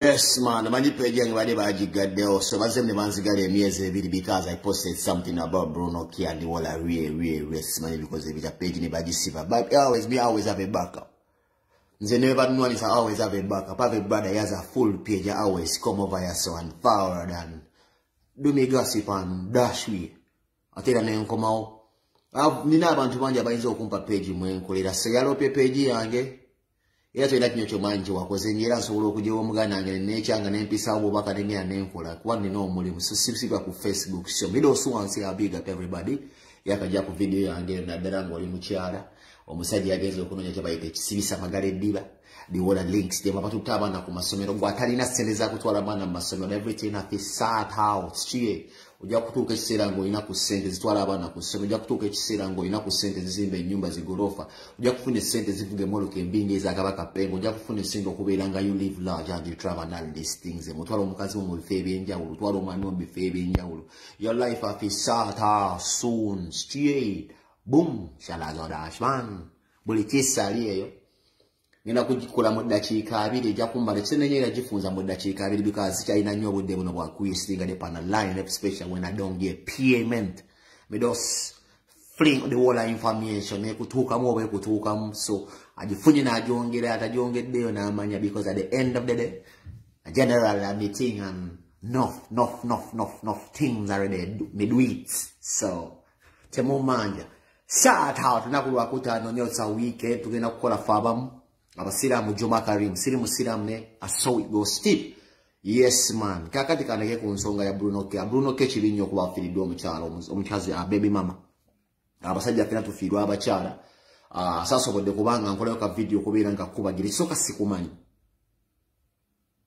Yes, man. Many page young body by Jigadeo. So I them the ones got a music because I posted something about Bruno Key and the wall are really rest money because they be a page in the body silver. But me always have a backup. They never know is I always have a backup. I have a brother he has a full page. I always come over here so and forward and do me gossip and dash me. I tell them they come out. Nina abantu banja bayinza okumpa page mwenkolera. So yalo page yange. Era tulina kinyo manji wakoze nyera nsobola okujja omugana nange nekyanga nempisa obubaka nemya nenkola kuba nina omulimu sisibwa ku Facebook so middle swans ya big up everybody yakajja ku video yange naddala ng'oli mukyala omusajja yagenze okunonya kyabayita ekisibisa magala eddiba biwola links de bapatuta abaana ku masomero gwatalina ssente za kutwala abaana mu masomero everything at the sad house chie ojja kutuuka ekiseera ng'olina ku ssente zitwala abaana ku ssomero ojja kutuuka ekiseera ng'olina ku ssente zizimba ennyumba zigolofa ojja kufuna essente zivuga emmoloka embinga ezagabaka pengo ojja kufuna essente okubeera nga you live large and you travel and all these things mutwala omukazi mu bifo ebyenjawulo twala omwami mu bifo ebyenjawulo your life at the sad house soon straight boom shalazodashman buli kisali eyo ngenda kugikola mu dakiika 2 ejja kumbala kisenenyera gifunza mu dakiika 2 because sikyalina nnyo obudde buno bwa kuyisitinga ne pana line especially when I don't get payment me just fling the whole information ne kutuukamu oba kutuukamu so agifunye n'agyongera atagyongeddeyo n'amanya because at the end of the day a general meeting and no things are ready me do it so temumanja shout out nakulwa kutano nyotsa weekend tugenda kukola fabamu abasiramu Juma Karim siri musiramu ne aso it go steep yes man kakati kaneke ku nsonga ya Bruno K kirinyo kuba firido omukyalo baby mama abasajja fina tufirwa abakyala sasa obodde kubanga nkoleyo ka video kubeera nga kubagira soka sikumanyi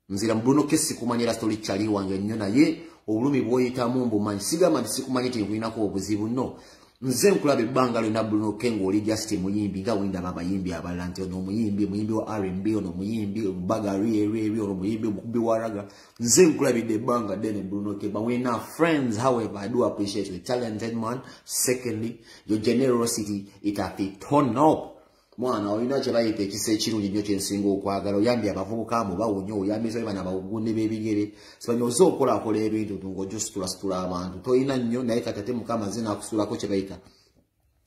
nzira Bruno K sikumanyira story chali wange nnyo naye obulumi bwoyitamu mbumanyi sigamba ndi sikumanyi tinkulinako obuzibu no nze nkulabe bangalo na Bruno K ng'oli just muyimbi nga wenda babayimbi abalala nti ono muyimbi wa R&B ono muyimbi bagari ono muyimbi mukubi wa raga nze nkulabidde banga dene Bruno K but we're not friends however I do appreciate you talented man secondly your generosity it has to turn up mwana olina kye bayita ekisa ekirungi nnyo kyensinga okwagala oyambye abavubuka mu bawonyo oyambiza bana bagunde b'ebigere sibanyoza okolakola ebintu ng'ojositula abantu toyina nnyo naye katate mukama zina akusulako kye bayita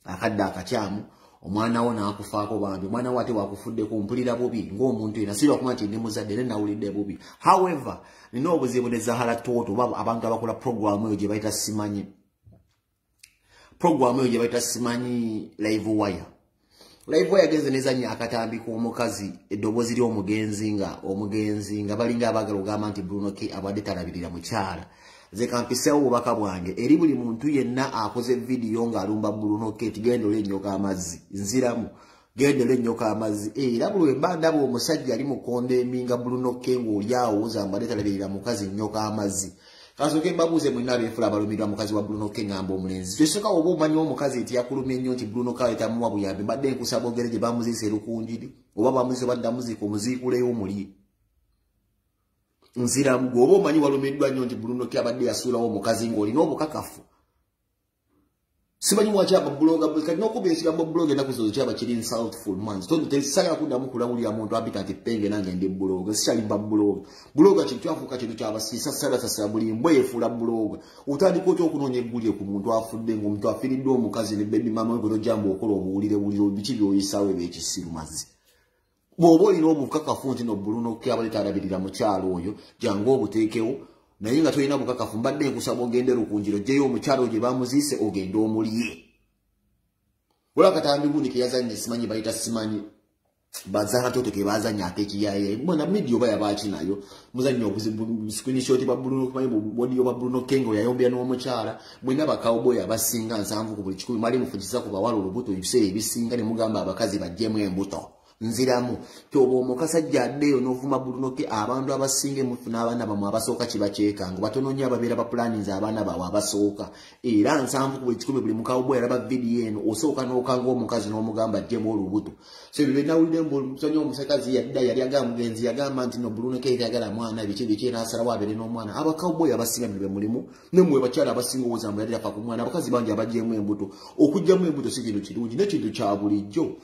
akadde akakyamu omwana wo n'akufaako bambi omwana wo ate wakufuddeko mpulira bubi ng'omuntu yena sirwa kuma nti ndi muzadde ne nawulidde bubi however nina obuzibu ne Zahara Toto abantu abakola programu eyo gye bayita simanyi live wire live yagenze nezanya akatambika omukazi eddobozi lyo omugenzi nga balinga abagala ogamba nti Bruno K abadde talabirira mukyala ze kampisewo obubaka bwange eri buli muntu yenna akoze video ng'alumba Bruno K tigendo lenyoka amazzi nziramu gendo lenyoka amazzi era buli wembanda bwo omusajja ali mukonde eminga Bruno K ng'oli awo ozambadde talabirira mukazi nyoka amazzi kasoke babuze mwina befula abalumidwa mukazi wa Bruno K ngamba omulenzi tesoka obo omanyi omukazi nti yakulumye nnyo nti Bruno K etamuwa buyambi badde nkusaba ogereje bamuzise lukunjiri oba bamuzize badda muziko muzikuleyo omuli nzira mgobo omanyi walumiddwa nnyo nti Bruno K abadde yasuulawo omukazi ng'olina obukakafu simanyi mwachaba bloga kati nokubesika mu blog nakuzo chaba kiri insultful man so tesala kudamu kulawulira muntu abita tipenge nange ndi blog sishali ba blog kintu afuka kintu cyaba sisa sasa buli mbwefula blog utandi ko okunonya eggulye ku muntu afudde ng'omuntu afiridde omukazi ne baby mama we jambo okola obuwulire buli bichi byoyisawe bekisiru mazi bw'oba n'obukakafu nti no Bruno K abaleta alabirira mu kyalo oyo jangu obuteekewo naye nga toyina bukakafu mbadde nkusaba ogende lukunjiro gyeyo omukyalo gye bamuziise ogende omuliye wala katambi gundi ke yazanye simanyi bayita simanyi Zahara Toto ke bazanya ate kiyaye mbona media oba yabachi nayo muzanyo okuzibu screenshot ba Bruno K body oba Bruno K ngo yayombya n'omukyala mwina bakawboy abasinga nsanvu ku buli kikumi mali mufujiza ku bawala olubuto ebisere ebisinga ne mugamba abakazi bajjemu embuto nziramu kyobo omukasajja addeyo n'ovuma Bruno K abantu abasinge mufuna abaana bamwe abasooka kibakyeka ngo batononya ababeera ba plannings abaana bawe abasooka era nsanvu ku ekikumi buli mukawboy alaba video eno osooka n'okanga omukazi n'omugamba ajjemu olubuto so bwe nawulidde musonyo omusakazi yadda yali agamba mugenzi yagamba nti no Bruno K yagala mwana biki n'asalawo abeere n'omwana abakawboy abasinga bwe mulimu nemwe bakyala abasinga owozamba yali afa ku mwana abakazi bangi abajjemu embuto okujjamu embuto si kintu kirungi n'ekintu kya bulijjo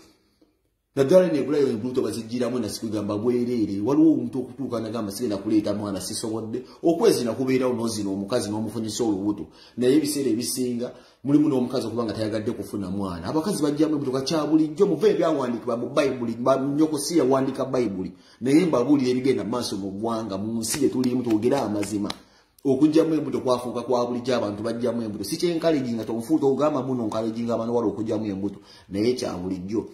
Nadala ne kula yo bruto bazijira mwana sikugamba bwerere waliwo omuntu okutuuka nagamba sigenda kuleeta mwana sisobodde okwezi nakubeera onozino omukazi n'omufunyisa olubuto naye ebiseera ebisinga mulimu n'omukazi okubanga tayagadde kufuna mwana abakazi bajjamu ebitoka kya bulijjo muve ebyawandikibwa mu bayibuli nyoko si yawandika bayibuli naye mbabuulira ebigenda mu maaso mu ggwanga mu nsi gye tulimu twogera amazima okujjamu embuto kwafuuka kwa bulijjo abantu bajjamu embuto si kyenkalejinga tonfuuta ogamba muno nkalejinga abantu wali okujjamu embuto naye kya bulijjo.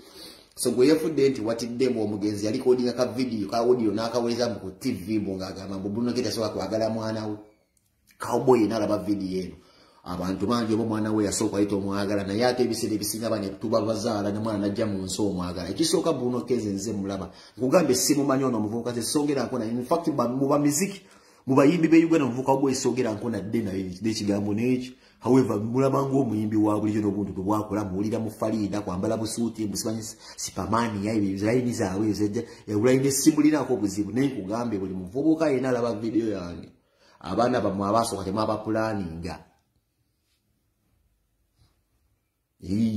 So gwe yafudde nti watiddemu omugenzi yali kodinga ka video ka audio n'akaweza mu TV mbonga agamba mbu Bruno K tasobola kwagala mwana we cowboy n'alaba video eno abantu bangi obo mwana we yasooka ayita omwagala naye ate ebiseera ebisinga bane tuba bazaala ne mwana najja mu nsi omwagala ekisooka Bruno K nze mulaba nkugambe simumanyi ono omuvubuka tesongera nkona in fact muba miziki mubayimbi be Uganda omuvubuka cowboy songera nkona dde naye n'ekigambo n'ekyo. However, mulaba ng'omuyimbi wa bulijjo n'obuntu bwakola muwulira mu Farida kwambala busuuti mbusimanyi sipamani ya ebizaayini zaabwe ezejja ewulayini simulinaako buzibu naye nkugambe buli muvubuka yenna alaba video yange abaana bammwe abasooka temwaba pulaninga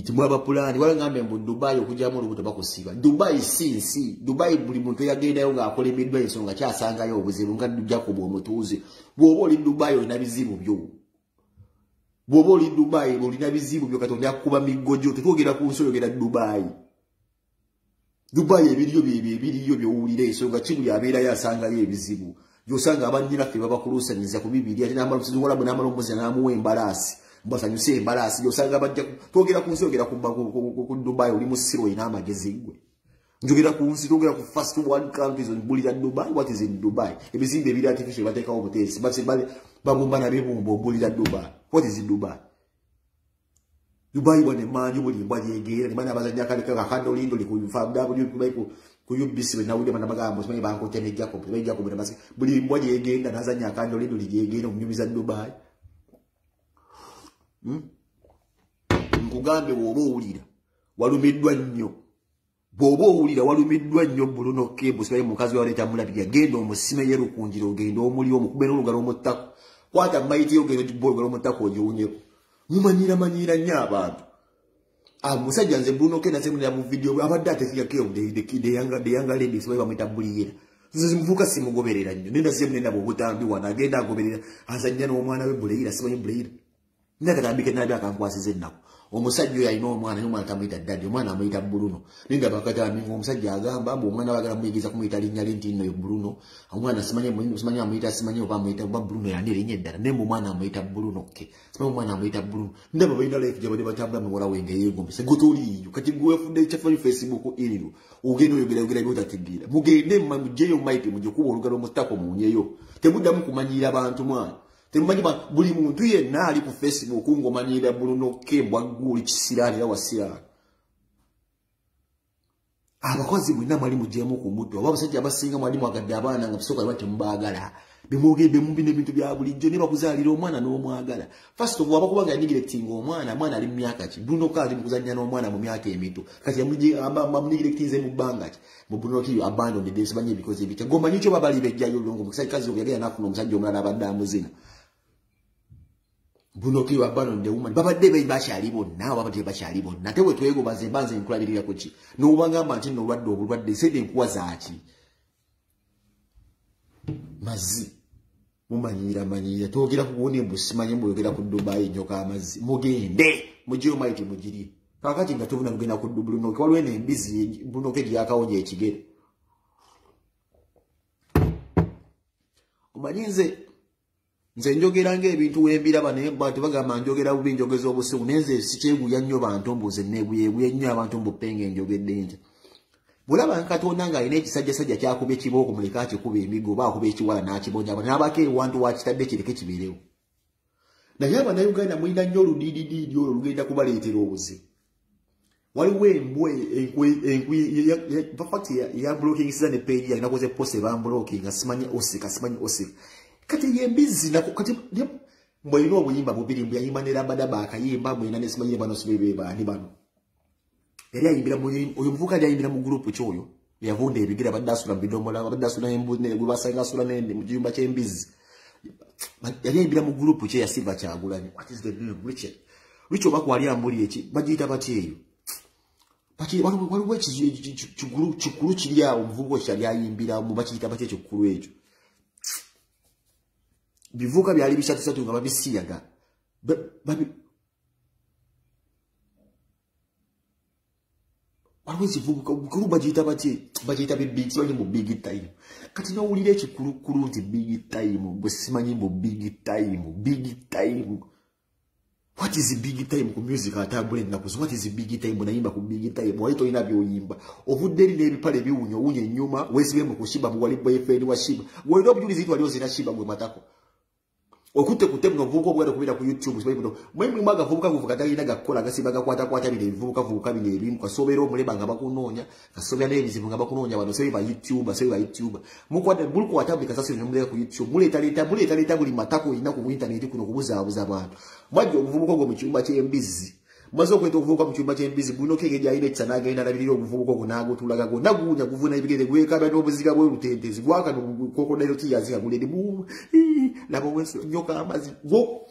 temwaba pulani wala ngambe mbu Dubai okujjamu olubuto bakusiba Dubai si nsi Dubai buli muntu yagendayo ng'akolemeddwa ensonga kyasangayo obuzibu nga Jacob omutuuze bw'oba oli Dubai olina bizibu byo bw'oba oli Dubai olina bizibu byo Katonda yakuba miggojo tetwogera ku nsi oyogera Dubai ebiriyo byowulira ensonga kibuli abeerayo asangayo ebizibu gyosanga abannyinaffe babakuluusanyiza ku Bibiliya ate n'amalusiziwalabu n'amalombozi n'amuwa embalaasi mbasanyuse embalaasi gyosanga bajja twogera ku nsi oyogera ku Dubai oli mu siro olina amagezi gwe njogera ku nsi twogera ku first world countries bulira Dubai what is in Dubai ebizimbe ebiri artificial bateekawo buteesi babumba nabibumba obulira Dubai what is in Dubai Dubai wane manju buli mbwa lyegera nimana abazanya kakanda olindo ku UBC wenawulira bana magambo simanyi bankotya Jacob buli mbwa lyegenda nazanya akanda olindo lyegera omunyumiza Dubai nkugambe bw'oba owulira walumiddwa nnyo bw'oba owulira walumiddwa nnyo Bruno K simanyi mukazi waleeta mulabirya genda omusime yerukunjira ogenda omuli omukube n'olugalo omuttako kwata maiti ogenda olugalo omuttako ogiwunyeko mumanyira nnyo abantu musajja nze Bruno K nasemulira mu video abadde atekikako the younger lady simanyi bamwita buliyera nze muvuka simugoberera nnyo nenda simunenda bw'obutambi wano agenda agoberera azannya n'omwana we buleyira simanyi buleyira nakatambike nabi akankwasiza ennaku omusajja oyo alina omwana naye omwana tamuyita ddadde omwana amuyita Bruno ninga bakatambi ng'omusajja agamba mbu omwana bagala muyigiriza kumuyita linnya lye nti nno Bruno omwana simanyi amuyita simanyi oba amuyita oba Bruno yandi erinnya eddala naye omwana amuyita Bruno K simanyi omwana amuyita Bruno ndaba balina life gye badde batambula muwala we ngayeegombesa gotoliiyo kati gwefudde ekyafali Facebook iriru ogenda oyogera byotategeera mugende mugyeyo maiti mugikuba olugalo mutako muunyeyo temuddamu kumanyira bantu mwana temumanyi buli muntu yenna ali ku Facebook ng'omanyira Bruno K bwagguli kisiraanira wasiraani abakozi mwenna mwali mugyemu ku mutwe oba abasajja abasinga mwali mwagadde abaana nga tusooka lwa temubaagala bemubina ebintu bya bulijjo ne bakuzaalira omwana n'omwagala first of all abakubanga yanigirating omwana ali mu myaka ki Bruno K ali mu kuzannya n'omwana mu myaka emito kati yamunigiratinze mu bbanga ki mu Bruno K abandoned the simanyi ebikozi ebitya gwomanyi kyo babali bejjayo olulongo musajjakazi yagenda n'afuna omusajja omulala abadde amuzina Bruno K abandoned the woman babadde bakyali bonna babadde bakyali bonna ate bwe twegobaze mbanze nkulabirira ku ki n'obagamba nti nno obulwadde sede enkuwa zaaki mazzi mumanyira twogera ku buwoni mbu simanyi mbuyogera ku Dubai njoka amazzi mugende mugyeyo maiti mugiri kakati nga tubuna kugenda ku Bruno K waliwo embizi Bruno K gyakawonja ekigere omanyi nze njogera ng'ebintu wembiraba naye bantu bagamba njogera bubi njogeza obusiru nenze sikyeguya nnyo bantu mbuze neeguyeguya nnyo abantu mbupenge njogedde nti bulaba Katonda ng'alina ekisajjasajja kyakuba ekibooko muleka akikuba emigo oba akuba ekiwala n'akibonja n'abako ewantu wakitadde kireke kibeerewo naye Abannayuganda mulina nnyo oludiididiidi olwo lugenda kubaleetera obuzibu waliwo embwe fakati yambulokingisiza ne peegi yalina koze pose bambulokinga simanyi osika kati yembizi nako kati mbwalina obuyimba bubiri mbuyayimba ne Rabadaba akayimba mwena ne simanyi bano sibe baani bano yali ayimbira oyo muvuka yali ayimbira mu group kyoyo yavunda ebigira badde asula bidomola badde asula embune gubasanga asula nende mu kiyumba ky'embizi yali ayimbira mu group kye ya Silver Kyagulanyi what is the name Richard bakwali ambuli eki bagiyita batyeyo Paki waliwo kikulu kiri awo omuvubuka kyali ayimbira mu bakiyita batya ekikulu ekyo. Bivuka byali bisatu nga babisiyaga. Waliwo ekivubuka obukulu bagiyita big simanyi mu big time. Kati n'owulira ekikulu nti big time bwe simanyi mu big time. What is the big time ku music atambula ennaku? What is the big time nayimba ku big time? Wali tolina by'oyimba. Ovudde eri n'ebipale biwunya ennyuma weesibe mu kushiba mu wali boyfriend wa shiba. Waliwo obujulizi nti waliwo zina shiba gwe matako. Okutte kutemga obuvubuka obwera kubira ku YouTube simanyi buno. Mwemwe mwaga vubuka guvuka talina gakola gasiba gakwata bino ebivubuka bino ebimu kasobera omuleba nga bakunoonya kasobera n'ebizibu nga bakunoonya bano sebe ba YouTube. Mukwata buluko watambika sasa n'omuleka ku YouTube. Muleta buli matako ina ku internet kuno kubuzaabuza abantu. Mwajja obuvubuka ogwo mu kyumba ky'embizi. Mwazo kweta obuvubuka mu kyumba ky'embizi guno kege yayina ekisana agenda alabirira obuvubuka ogwo n'agotulaga go naguunya guvuna ebigere gwekaba n'obuziga bw'olutentezi gwaka n'obukokodero kiyaziga guledi buumu labo weso nyoka amazi go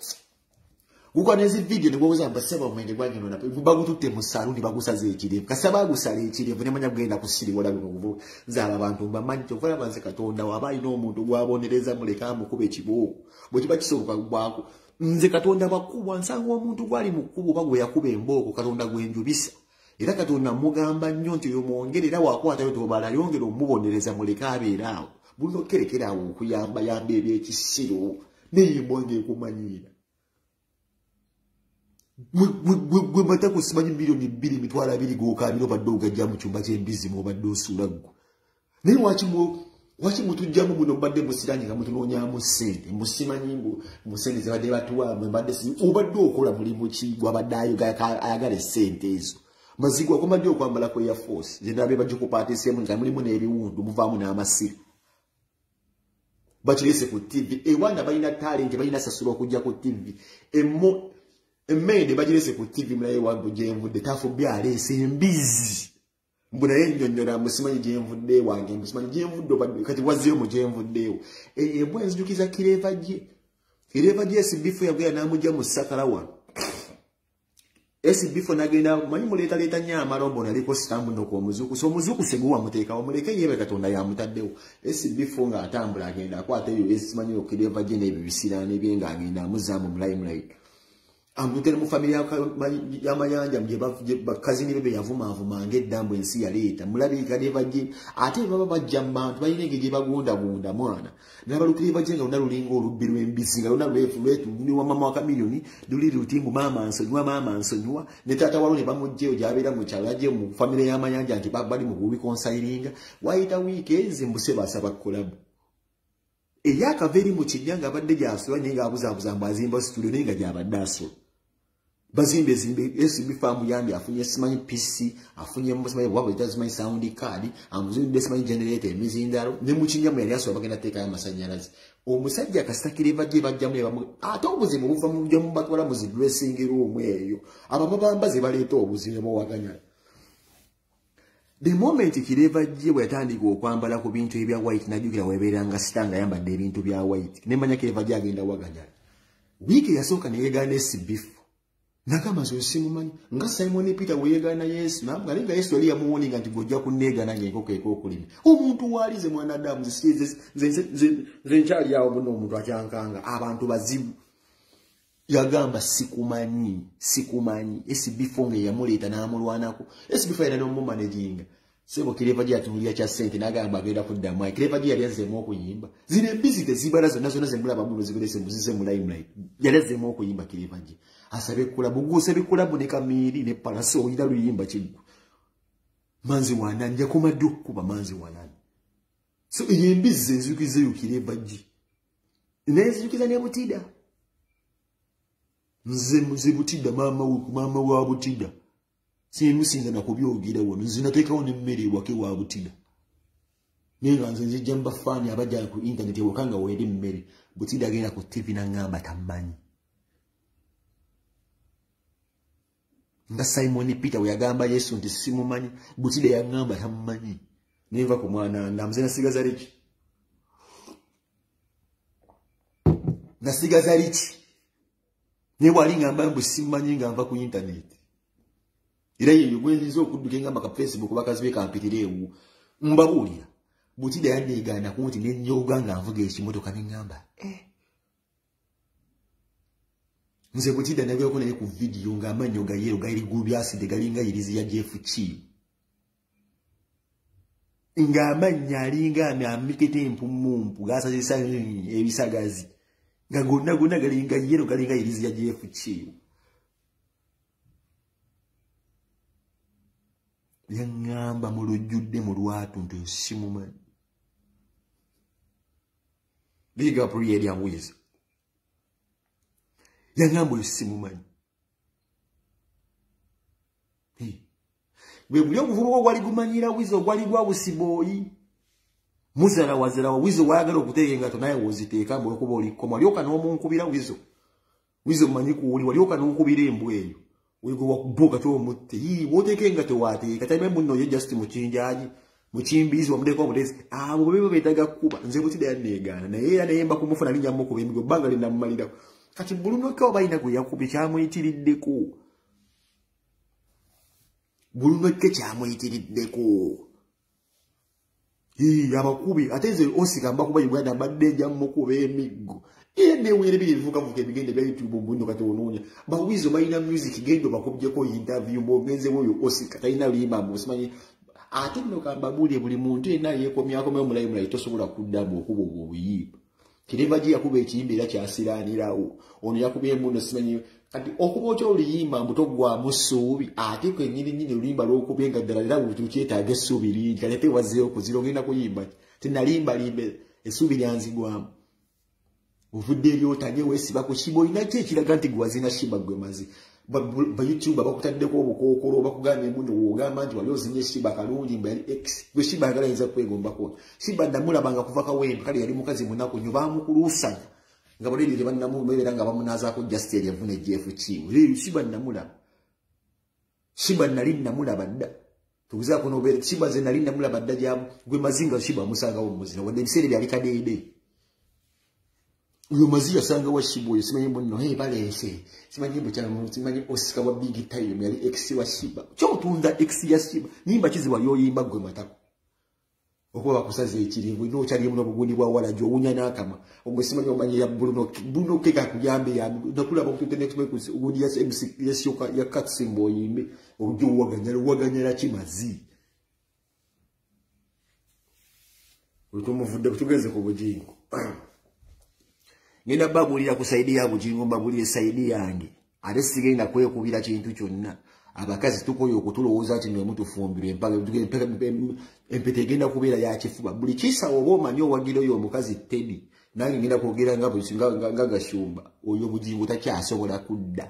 guko nezi video ne gwoza mbasaba omwenge gwange nona bagututte mu saluni bagusaze ekirevu kasaba gusala ekirevu ne manya genda kusiri wala guno nzala abantu mbamanyi tokola banze katonda wabayi n'omuntu gwabonereza muleka mukube ekibo bwe kiba kisoboka gwako nze katonda bakubwa nsanga omuntu gwali mukkubo bagwe yakuba emboko katonda gwenjubisa era katonda mugamba nnyo nti yomwongerera wakwatayo tobala yongera omubonereza muleka abeeraawo buno kerekera awo okuyamba ebyekisiro neyimbonge kumanyira gwe matako simanyi milioni 2 mitwala 2 gokabiro badde ogajja mu cyumba ky'embizi mu badde osula gwo naye waki mutujjamu muno badde musiranye nga mutunoonyamu ssente musimanyi mu ssente zibadde batuwa mbadde obadde okola mulimu ki gwabadde ayagala ssente ezo mazigwa komadde okwambala ku Air Force zendabe bajja kupaatiseemu nga mulimu n'ebiwundu muvaamu n'amasiro bakirese ku TV ewana balina talent balina sasula okujja ku TV emmende bagirese ku TV mulaye wangu gyenvudde tafu byaleese embizi mbuna yennyonnyola musimanyi gyenvudde wange musimanyi gyenvudde kati wazzeyo mu gyenvuddeewo embwa enzijukiza kireva gye SB4 yagera n'amugya mu Sakala wano SB4 nagenda manyi muleeta nnyo amalombo naliko sitambu noko omuzuku so omuzuku seguwa muteekawo muleke yebe katonda yamutaddewo SB4 nga atambula agenda akwata eyo esimanyi okireva gye n'ebyo bisiraane bye nga agenda amuzaamu mulayi amutere mu familia y'amayanja bakazini bebe yavuma ng'eddambu ensi yaleeta mulabika deva gye ate baba bajja mu bantu balina engeri gye bagundagunda mwana n'abalukire bajja nga luna lulinga olubbi lw'embisi nga luna lwetuwa mama wa kamiliyoni luli lutimbu maama nsonyiwa ne taata walo ne bamugjeyo gy'abeera mu kyalo ajje mu familia y'amayanja nti bali mu kubikonsayiringa wayita wiiki ezi mbuse basaba kolabu eyakava eri mu kinnya nga abadde gy'asola naye ng'abuzaabuza mbu azimba studio naye nga gy'abadde asola bazimbe SB farm yambi afunye simanyi PC afunye simanyi wabwe simanyi sound card amuzimbe simanyi generator emizindalo ne mu kinnya mu yali asola bagenda teeka y'amasannyalaze omusajja akasitakireva gye bajjamu ne bamu ate obuzibu buva mu bujja mu batwala mu zi dressing room eyo ababambaze baleeta obuzibu bwawaganya. The moment kireva gye bwe yatandika okwambala ku bintu ebya white najjukira webeeranga sitanga yambadde ebintu bya white nemanya kireva gye agenda waganya wiiki yasooka ne yeegaana SB4 nakama zo simumanyi nga Simon Peter weyegaana Yesu nabanga nga Yesu yali yamuwoninga nti gojja kunneegaana ng'enkoko ek'okulima omuntu waalize mwana Adamu nze nkyali awo muno omuntu akyankanga abantu bazibu yagamba sikumanyi SB4 nga yamuleeta n'amulwanako SB4 yali n'omumanaginga sebo kireva gye atunulira kya ssente n'agamba agenda kuddamu kireva gye yali azzeemu okuyimba zino embisi tezibala zonna zemulaba muno zibulese muzize mulayimulayini yali azzeemu okuyimba kireva gye asabe kulabu guuse bikulabu ne Kamiiri ne Palaso oyina luyimba kiggwa manzi wanani yakomadde okukuba manzi wanani so eyo embisi zenzijukiza eyo kireva gye nezijukiza ne Butida nze Butida maama wa Butida simusinza nakubyogira wono nzinateekawo n'emmere wake wa Butida nenga nze nzijja mbafaani abajja ku internet ewakanga weeri mmere Butida agenda ku TV n'angamba tamanyi nga Simon Peter we yagamba Yesu nti simumanyi Butida yangamba tamanyi nenva ku mwana ndamuze nasigaza liki ne bwali ngamba mbu simanyi nga nva ku internet Era yeyo gwenzizo okuddukenga maka Facebook bakazi be kampitireewo mbabulira butida yandeegana kunti ne nyoga nga nvuga ekimotoka n'engamba nze butida nabyo ko naye ku video nga amanyo ga yero gairi gubi aside galinga irizi ya JFC nga amanya alinga amikete empumumpu gasazisa ebisagazi nga gonna galinga yero galinga irizi ya JFC yangamba mulujudde mu lwatu nti simumanyi big up really and wiz yangamba simumanyi bwe buli okuvubuka gwali gumanyira wizo gwali gwa busiboyi muzala wazala wizo wayagala okutegenga tonaye woziteeka mbu okuba olikoma walyoka n'omunkubira wizo manyi kuwuli walyoka n'okubira embwa eyo wego wakuboka to mutte yi wotekenga to wate kataime munno ye just muchinjaji muchimbizi wamudeko omudesi abo bebe betaga kuba nze butida yanegana na yeye anayemba kumufuna linya moko bemigo banga linda mmalira kati buluno ko bayina ku yakubi kyamu itiriddeko buluno ke kyamu itiriddeko abakubi ateze osika mba kuba Uganda badde jammo kuba emigo ene were bivuka vuka bigende bya YouTube mbundo kati ononya ba wizo bayina music gendo bakubye ko interview mbogenze woyo osika tayina limba musimanyi ate no kamba buli muntu ena yekomya ko mulayi tosobola kuddamu okubo obuyiba kireva ji yakuba ekiyimbira kyasiranirawo ono yakubye muno simanyi kati okuba kyo liyimba mbuto gwa musuubi ate ko nyini ulimba lokubye nga ddala butukyetaaga essuubi lingi kalete wazeo kuzirogenda kuyimba tinalimba limbe essuubi lyanzigwamu uvudde ebyotanye wesiba ku kibo inake ekiraga nti gwazina shiba gwe mazi ba YouTube bakutaddeko obukokolo bakugambye muno wogamba nti wali ozinye shiba kalungi mbali x gwe shiba agalayinza kwegombako shiba ndamulabanga kuva kawembe kali yali mukazi munako nyoba mukulusanya nga baliri bannamu beera nga bamunaza ko just yavune JFC shiba ndamulaba shiba nali ndamulaba dda tukuza kuno be shiba ze nali ndamulaba dda jabu gwe mazinga shiba musanga wo muzina wande bisere byali kadede uyo mazi yasanga wa shibo simanyi mbonno balese simanyi mbo cyane simanyi osika wa big time yali x wa shiba cyo tunda x ya shiba nimba kizibwa yoyimba gwe matako okuba kusaze ekirivu ino cyali muno bugundi bwa wala jo unya nakama ogwe simanyi omanyi ya Bruno keka kuyambe ya nakula bakutute next week ugundi ya MC yesyoka ya cut symbol yimbe ojo waganyala kimazi utomuvudde kutugeze ko bujingo ngenda babulira kusaidia bujingo babulire saidi yange ate sigenda kwekubira kintu kyonna abakazi tukoyo okutulowooza ati ne mutu fumbire empaka empete genda kubeera ya kifuba buli kisa oba omanyi owagiro yo omukazi Teddy nange ngenda kwogera nga gashumba oyo bujingo takyasobola kudda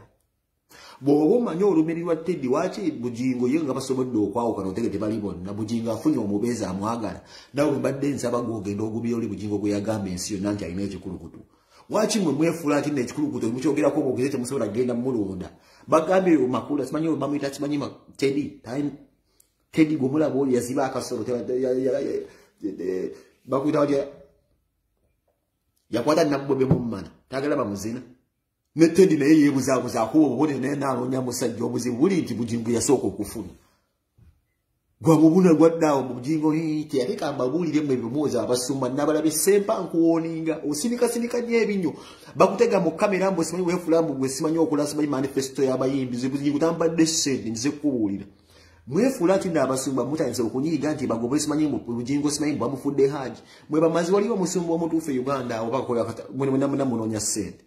bw'oba omanyi olumirirwa Teddy waki bujingo ye nga basobodde okwawukana otegete bali bonna bujingo afunye omubeezi amwagala nawe mbadde nsaba gwogenda ogubira oli bujingo gwe yagamba ensi yonna nti alina ekikulukutu wachi mwefula ati nekikulukuto mukyogera ko bogeze musobola genda mulonda bagambye makula simanyi bamuyita simanyi Teddy gomula boli yaziba akasoro bakuyita wati yakwata nabobe mumana tagala bamuzina ne Teddy naye yebuzabuza ko obone ne nalonya musajja obuzi buli nti bujingo yasoko okufuna gwa mubuna gwaddawo bujingo hiti yakika mbabulire mwe bimoza abasumba nabalabe sempa nkuwoninga osinika nyebinyo bakutega mu kamera mbo simanyi wefulambu gwe simanyi okola simanyi manifesto y'abayimbi zibujingo tambadde sente nze kubulira mwefula ati n'abasumba mutayinza okunyiga nti bagobe simanyi mu bujingo simanyi bamufudde haji mwe bamazi waliwo musumba omutuufu e Uganda obakola mwe munonya sente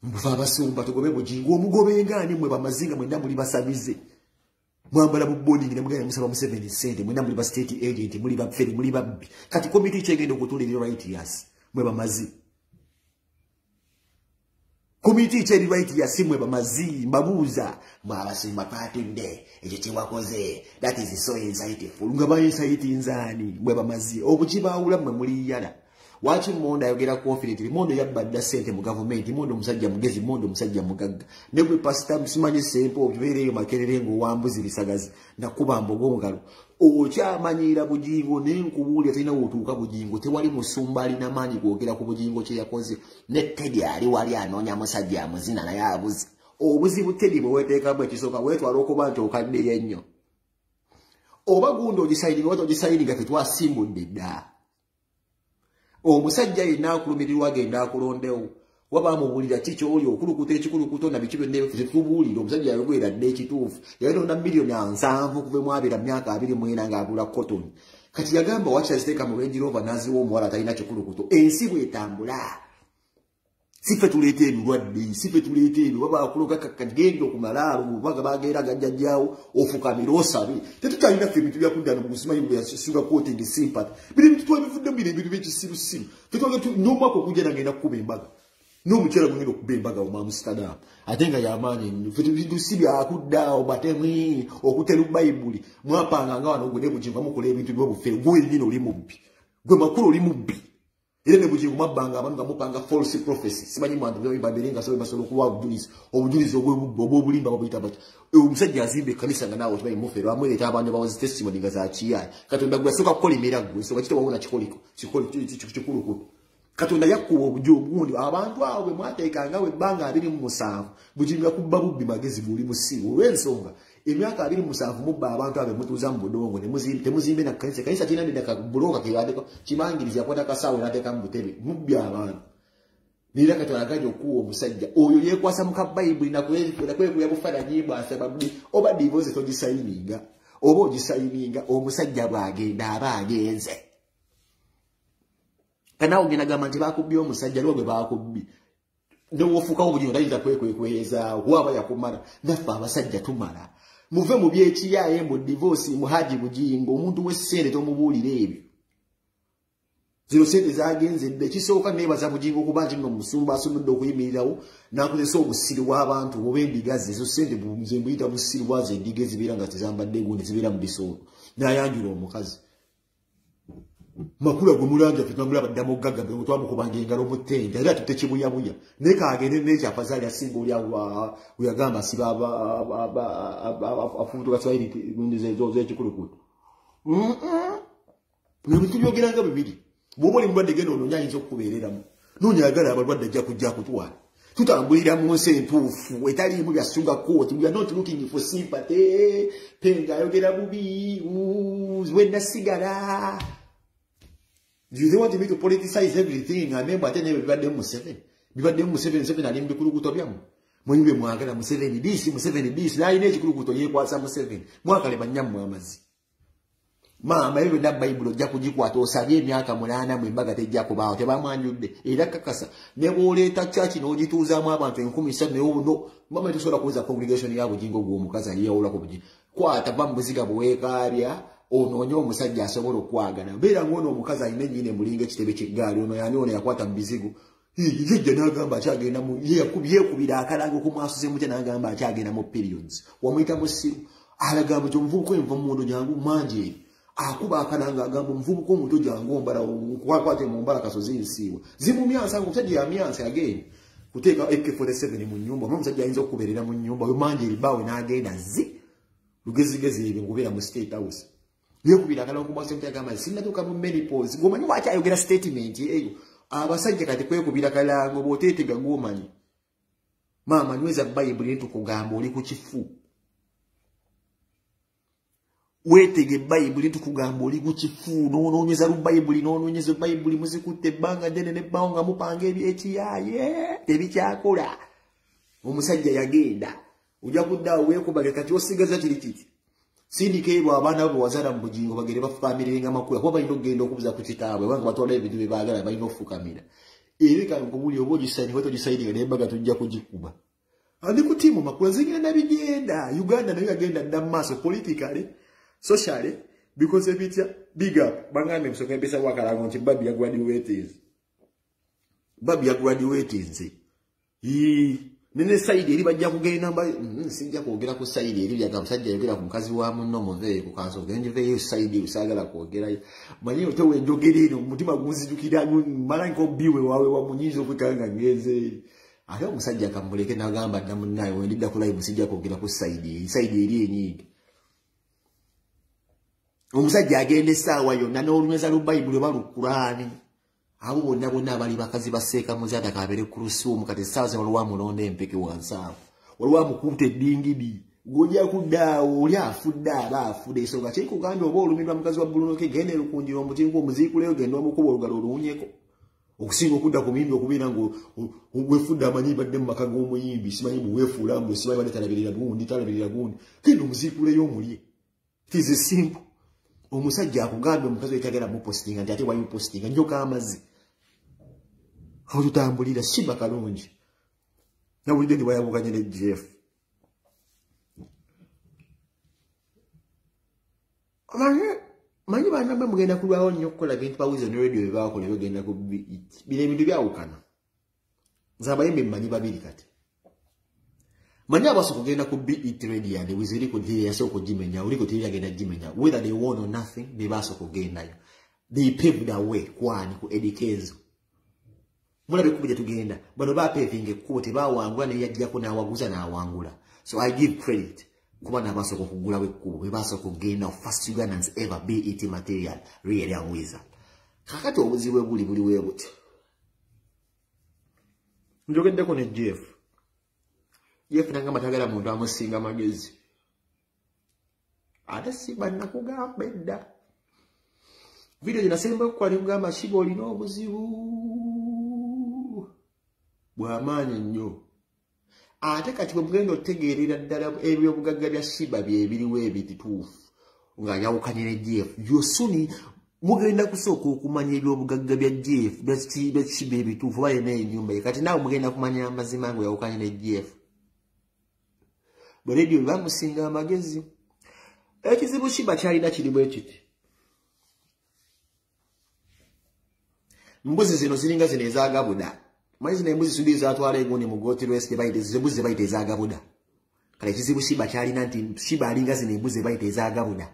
mbuva abasumba tugobe bujingo omugobe ngani mwe bamazinga mwe ndamuli basabize mwambala buboni ngine mugaya musaba mu 7 cent mwenda muri ba state agent muri ba feri muri ba kati committee chegende okutulira right yes mwe bamazi committee cheri right yes mwe bamazi mbabuza mwabasimba patinde ekyo kiwakoze that is so insightful ngaba insight nzani mwe bamazi obukibaawula mwe muri yala wachi monda yogera confidently mondo yabadda sente mu government mondo musajja mugezi mondo musajja mugagga nebwe pastor msimanyi sempo obibereyo makerere ngo wambuzi bisagazi nakuba mbogo ngalo okyamanyira bujingo nenkubuli atina otuuka bujingo tewali musumba alina manyi kwogera ku bujingo kye yakoze ne Teddy ali wali anonya musajja amuzina na yabuzi obuzibu teri bwe weteekamu ekisooka weetwala okuba nti okaddeyo ennyo oba gundi ogisayiniga oba togisayiniga tetwasimbudde dda omusajja yenna akulumirirwa agenda akulondewo waba mubulira kicho oli okulukuta ekikulukuto na bikibe ne tetubuulira omusajja yayogerera dde ekituufu yalonda milioni 7 kuva mu abira myaka 24 ng'agula cotton kati yagamba wacha ziteeka mu Range Rover naziwo omuwala talina kikulukuto ensi bwetambula sife tuleete ebirwadde sife tuleete ebyo baba akuluka kakagendo kumalaalo baga bageera gajjajjaawo ofukamira osabe tetutalina ffe ebintu byakuddaano mu kusimanyi bwe yasuga quoting sympathy biri bintu twabivudde mu bintu by'ekisirusiru tetwage n'omwaka ogujja nagenda kukuba embaga n'omukyala gwengenda okuba embaga mu Amsterdam ate nga y'amaanyi ffe bintu si byakuddaawo batemi okutera Bayibuli mwapanganga wano gwe ne bugingo mukola ebintu by'obufere gwe wennyini oli mubbi gwe makulu oli mubbi era ne bugingo mabbanga abantu nga mupanga false prophecy simanyi mwandu babirenga so basobola okuwa obujulizi obw'obulimba babuyita batya omusajja azimba ekkanisa nga naawe tibayi mufere amwereeta abantu bawazi testimony nga za kiyaaya katonda gwe yasooka kukola emera gwe soba kitewawona kikulukutu katonda yakkuwa obujo obundi abantu abo bwe mwateekangawo ebbanga 27 bugingo yakubba bubbi magezi buli musiru olw'ensonga emyaka 27 mubba abantu abe mutuuza mu budongo temuzimbe na kanisa kirina ndeka buloka kiyandeko kimangiriza yakwata kasaawe n'ateeka mu butebe mubbi abantu nira katonda aganya okuwa omusajja oyo yeekwasa mu kabayibuli nakwekuya bufaananyi bwasaba bbi oba divorce togisayininga oba ogisayininga omusajja bw'agenda aba agenze kanaawe ogenda gamba nti baakubbi omusajja lwo gwe baakubbi n'ofuukawo bugingo tayinza kwekwekweza waba yakumala naffe abasajja tumala muve mu byekiyaaye mu divorce muhaji bugingo omuntu w'essente tomubuulira ebyo zino sente zagenzedde ekisooka neebaza bugingo okuba nti nno omusumba asomedde okuyimirirawo n'akozesa obusiru bw'abantu oba endigazi ezo sente nze mbuyita busiru bwazo endiga ezibeera nga tezambadde gundi zibeera mu bisooto n'ayanjula omukazi makula gumulanja tutamulaba damo gaga be twamukubanga engalo mutende era tutekibuyabuya naye kaagende n'ekyafazaali asinga oli uyagamba siba afuutu kaswahili gundi z'ekikulukutu ebintu byogeranga bibiri bw'oba oli mulwadde genda onoonya ayinza okukubeereramu noonyagala abalwadde ajja kujja kutwala tutambulira mu nsi entuufu etaliimu bya sugar coat we are not looking for sympathy penga ayogera bubi wenna sigala. Do you want me to politicize everything? I remember I never bibadde mu 7. Bibadde mu 7 ali mbikulukuto byamu. Mwenye mwagala mu 7 bis na ine ekikulukuto yekwasa mu 7. Mwakale bannyammwe amazi. Maama ebyo na Bible ojja kugikwata osabye emyaka 8 mu embaga tejja kubaawo tebamwanjudde. Era kakasa ne booleeta church n'ogituuzaamu abantu 13 no mama tusobola kuweza congregation ya bugingo gw'omukazi ayewula ku bugingo. Kwata bamuziga bwekarya ononyo omusajja asobola okwagala beera ngono omukazi ayina ennyine mulinga ekitebe ky'eggaali ono yani ono yakwata mu bizigo yejja n'agamba akyagenda mu yeekubira akalago kumwasuze mutya n'agamba akyagenda mu periods wamuyita musiru alagamba nti omuvubuka enva mundo jangu mangi akuba akalanga agamba omuvubuka omuto jangu ombala kwakwate mu mbala kasozi nsiiwa zimumyansa omusajja yamyansa agenda kuteeka AK47 mu nnyumba omusajja ayinza okubeerera mu nnyumba oyo mangi eribaawe n'agenda lugezigezi ebyo ngubeera mu State House yekubira kala okumwasa mutagamba sinatuuka mu menopause gomanyi lwaki ayogera statement eyo abasajja kati kwekubira kalango bw'oteetega ng'omanyi maama nyweza Bayibuli ntukugamba oli ku kifu weetege Bayibuli ntukugamba oli ku kifu n'onoonyeza Bayibuli n'onoonyeza Bayibuli muzikutte ebbanga ddene n'ebbaawo nga mupanga ebyekiyaaye tebikyakola omusajja yagenda ojja kuddaawo weekubage kati osigaza kiri kiti sindika ebyo abaana bo wazala mu bugingo bagere bafukamirenga makula kuba balina okugenda okubuza ku kitaabwe banga batwala ebintu bye baagala balina okufukamira ebika nkubuli oba ogisayini weto gisayini n'embaga tujja kugikuba andi ku tiimu makula zigenda nabigenda Uganda nayo yagenda dda mu maaso politically socially because ebitya big up bangambe musoka empesa wakalango nti babi ya graduates nene saidi eri bajja kugenda namba sijja kwogera ku saidi eri bya musajja yogera ku mukazi wa munno muve ku kanso genje ve saidi usagala kwogera manyi otewe njogerero mutima gunzijukira mala nko biwe wawe wa munyizo kwikanga ngeze ate omusajja kamuleke nagamba ddamu naye wendidda ku live sijja kwogera ku saidi eri enyingi omusajja agenda essaawa yonna n'olunyweza Bayibuli oba Lukurani abo bonna abali bakazi baseeka muzata kabere ku lusuumu kati essaawa zino lwa mulonda empeke wansaabo waliwo amukubute eddingidi ng'ojja kuddaawo oli afudde aba afudde ensonga kikugambye oba olumirwa mukazi wa Bruno K genda erukunjira omutinko omuziikuleyo genda omukuba olugalo oluwunyeko okusinga okudda ku muyimbi okubeera ng'weefudde amanyi badde mu maka g'omuyimbi simanyi bweweefuula mbwe simanyi badde talabirira gundi genda omuziikuleyo omulye. It is simple. Omusajja akugambye omukazi we tagera mupostinga nti ate wayimupostinga njoka amazzi awo tutambulira Shiba kalungi nawulidde nti wayabukanye ne Jeff. Manyi banamba mugenda kulwawo nnyo okukola bintu bawizo ne radio bebakola bagenda ku bino ebintu byawukana. Nze abayimbi mmanyi babiri kati. Manyi abasobola kugenda ku BET radio and wiziri ku diri yasooka okugimenya uliko tiri agenda gimenya whether they won or nothing be basobola kugendayo. They paved the way kwani ku edikezo. Mulabe kubije tugenda bano bapaving ekkubo tebawangula ne yajjako n'awaguza n'awangula. So I give credit kuba n'abasobola okugula wekkubo be basobola kugenda first Ugandans ever BET material really and wizard. Kakati obuzibu buli wewe buti. Njogeddeko ne Jeff. Jeff nanga matagala muntu amusinga magezi. Ate Shiba nakugamba edda. Video ginasemba kwali kugamba Shiba olina obuzibu. Bw'amaanyi nnyo. Ate kati bwe mugenda otegeerera ddala ebyobugagga bya Shiba bye biriwo ebituufu nga yawukanye ne Jeff. Yosuni mugenda kusooka okumanya ebyobugagga bya Jeff bya Shiba ebituufu oba yena ennyumba ye. Kati naawe mugenda kumanya amazima ngo yawukanye ne Jeff. Bwe radio bamusinga amagezi. Ekizibu Shiba kyalina kiri bwe kiti. Mbuzi zino ziringa zino ezagabuda. Manyi zino embuzi sudi zatwala egundi mu Goti West bayite zimbuzi bayite ezagabuda. Kale ekizibu Shiba kyalina nti Shiba alinga zino embuzi bayite ezagabuda.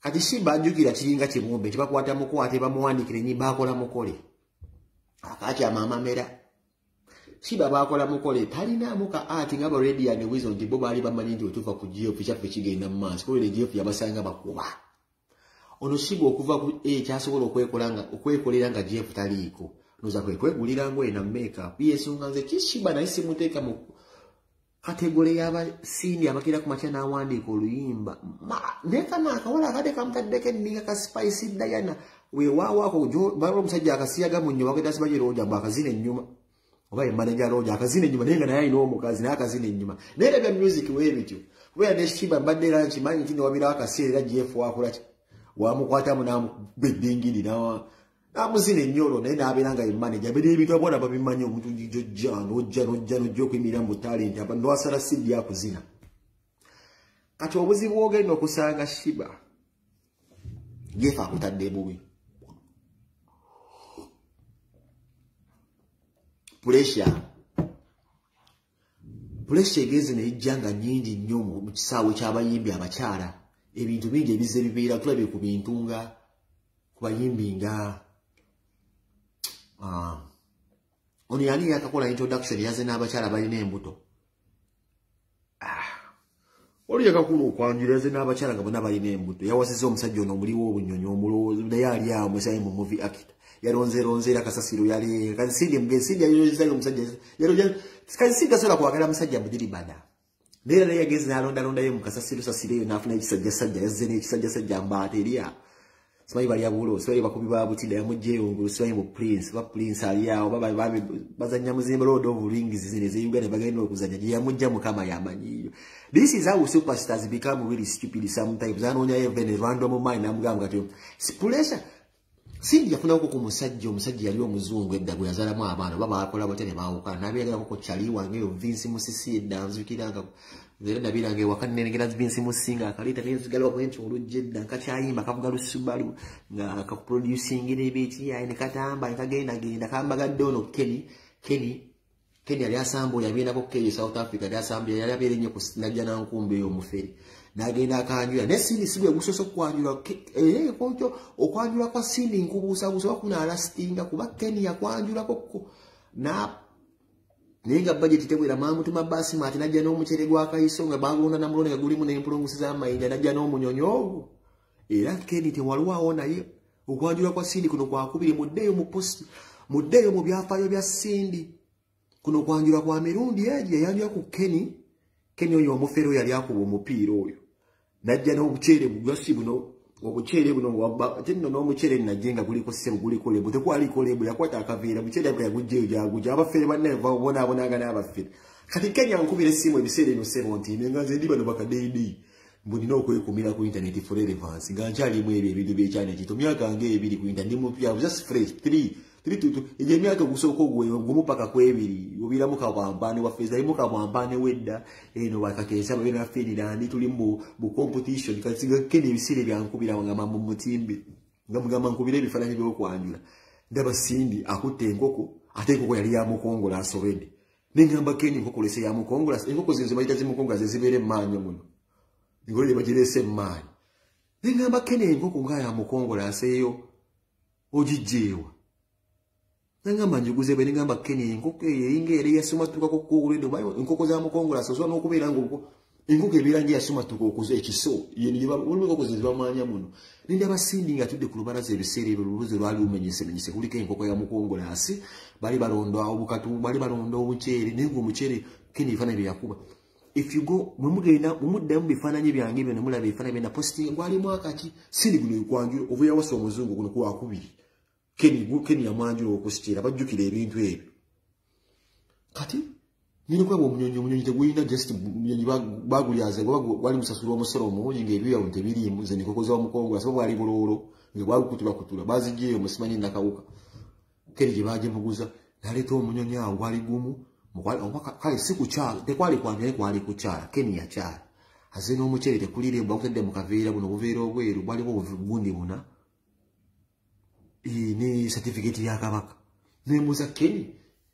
Kati Shiba ajjukira kiringa kibumbe tibakwata mukwate bamuwandikire nnyimba akola mukole. Akati amamamera. Shiba bakola mukole talinaamu ka ati nga ba radio and Wizo nti bo baali bamanyi nti otuuka ku Jeff kyaffe kigenda mu maaso kubera Jeff yabasanga bakuba. Ono Shiba okuva ku kyasobola okwekolera nga Jeff taliiko. Noza kwegulira ngoye na makeup. Yesunga nze Shiba naye simuteeka mu kategole y'abasindi abakira ku makya n'awandiika oluyimba. Neka naakawala akade kamutaddeko enninga ka Spice Diana weewaawaako balo omusajja akasiyaga mu nnyuma bagenda sibagira oja mbakazina ennyuma. Oba ye manager roja akazina ennyuma naye nga naye alina omukazi naye akazina ennyuma. Naye ebya music weebityo. Kubera ne Shiba mbadde era nkimanyi nti newabirawo akaseera Jeff wakola ki wamukwatamu n'amubeddingiri n'amuzina ennyolo naye n'abeera nga ye manager. Bere ebintu abona babimanyi omuntu n'ojja okuyimirira mu talenti ndwasala sidi akuzina. Kati obuzibu ogenda okusanga Shiba Jeff akutadde bubi. Pressure egeze nejjanga nyingi nnyo mu kisaawe ky'abayimbi abakyala. Ebintu bingi ebize bibeera tulabye ku bintu nga ku bayimbi nga ono yani yakakola introduction yaze n'abakyala balina embuto. Oli yakakulu okwanjula yaze n'abakyala nga bonna balina embuto. Yawasiza omusajja ono omuliwo obunyonyi omulowoozi naye ali awo musayi mu movie actor. Yaronzeronzera kasasiro yali kansindi mgesindi yayozayo omusajja kansindi asobola kwagala musajja mudiribada. Neera yageze n'alonda ye mu kasasiro sasireyo n'afuna ekisajja yazze n'ekisajja mbaate eriya. Simanyi bali abulo simanyi bakubi ba butida yamugjeyo ngulu simanyi mu Prince ali awo bazanya muzimba Lord of Rings zine ze Uganda bagenda okuzanya gye yamujja mukama yamanyiyo. This is how superstars become really stupid sometimes. Anonya even a random mind namugamba kati pressure Sindi yafuna uko ku musajja yali omuzungu edda gwe yazalamu abaana baba akola batene baawukana nabeera ko chali wange yo Vince Musisi eddanzukiranga zera nabirange wakanne ngera Vince Musinga akalita n'enzigalo ko enti olujjedda nkakyayimba kavuga lusubalu nga akaproducing n'ebiti yaine katamba nkagenda kambagadde ono Kenny yali asamba yabina ko Kenya South Africa yali asamba yali abeere nnyo ku najja na nkumbe yo muferi nagenda akanjula ne sindi sibwe gusoso kwanjula koncho okwanjula kwa sindi nkubuusa bakuna alastinga kuba Kenya kwanjula kokko na nenga budget tebwera mamutuma basi mati najja n'omuchere gwa kayiso nga bagunda na mulone gulimu n'empulungusi z'amayinja najja n'omunyonyo era Kenya tewalwawo naye okwanjula kwa sindi kuno kwakubiri muddeyo mu post muddeyo mu byafaayo bya sindi kuno kwanjula kwa mirundi yanja ku Kenny oyo omufero yali akuba omupiira oyo najja n'obuceere bugasi buno obuceere buno tinno n'omuceere najenga guliko sebo guliko lebo tekwaliko lebo yakwata akaveera buceere bwa yagujje jaguja abafere banne bonabonanga n'abafere kati Kenya nkubira essimu ebiseera eno 17 nga nze ndi bano bakadeedi mbulina okwekumira ku internet for relevance nga nkyalimu ebyo ebintu byekyane kito myaka ng'ebiri ku internet mupya just fresh 3 ije myaka gusooka gumu paka kwebiri obiramu kabambane wa feza imu kabambane wedda eno bakakesa babena fedira ndi tuli mu competition katsiga kene bisire byankubira nga mambo mutimbi ngamugamba nkubire bifananye byo kwanjula ndaba sindi akutte enkoko ate enkoko yali ya mukongola asobede ningamba kene enkoko lese ya mukongola enkoko zinzo bayita zimukongola zibere manyo muno ngole bagirese manyo ningamba kene enkoko nga ya mukongola aseyo ojijewa nangamba njuguze bwe ngamba Kenya enkoko eyingere yasuma tuka ko kuledo bayo enkoko za mukongola sozo no kubera ngo enkoko ebiranje yasuma tuka okuze ekiso yeni liba ulumeko kuziba manya muno ninde abasindi nga tudde ku lubaraza ebisere ebiruze lwali umenyese kulike enkoko ya mukongola asi bali balondo obukatu bali balondo obuchere nengo omuchere Kenya ifana byakuba if you go mumugenda mumuddamu bifananye byange bino mulabe ifana na posting gwali mwakati sindi guno kwanjuro ovuya waso omuzungu kuno kwa akubiri Keni ya mwanjuro okusitira bajjukira ebintu ebyo kati nino kwa omunyonyi teguyina just munyonyi bagulyaze gwali musasula omusoro omunyi ng'ebyo yawunte biri muze nikokoza omukongo asobo ali bulolo ng'bagukutula bazigiye musimanyi nakawuka Keni gibaje muguza naleta omunyonyi awo gwali gumu kale siku kyala tekwali kwanyale kwali kukyala Keni ya kyala azina omuchere tekulire bakutedde mu kaveera buno buveera obweru bwaliwo obugundi buna ni certificate ya kabaka nemuza Kenya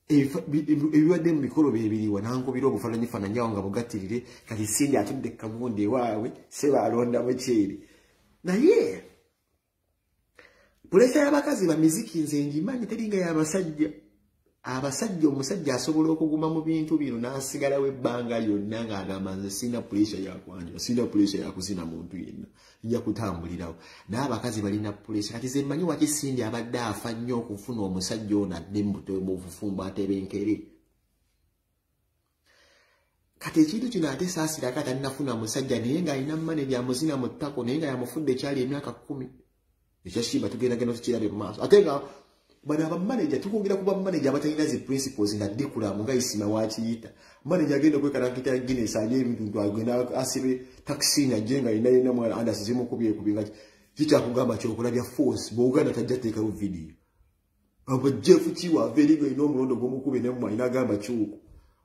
ebiwadde mu mikolo bebiriwa nankubira obufalanyi fananya nga bugatirire kati sindi atudde kamunde waawe seba alonda mukyeri naye pulesa y'abakazi ba miziki nze njimanyi teringa y'abasajja omusajja asobola okuguma mu bintu bino n'asigalawo ebbanga lyonna ng'agamba nze sina pressure yakwanja sina pressure yakuzina muntu yenna nja kutambulirawo n'abakazi balina pressure kati ze mmanyi waki sindi abadde afa nnyo okufuna omusajja ono adde mu bufumbo atebenkere kati ekintu kino ate saasirako atanafuna musajja naye ng'alina manager amuzina mu ttako naye nga yamufudde ekyali emyaka 10 ekyashimba tugendagenda tukirabe mu maaso ate nga bana ba manager tukugira kuba manager abatalina zi principles nga dikula munga isima wakiyita manager agenda kwekarakita Guinness ali ebintu twagenda asibe taxi na jenga ina mwana andasi zimu kubye kicha kugamba cyo kulabya force bo Uganda tajja teka video abo Jeff Chiwa very good no mulondo gomukube ne mwa ina gamba chuko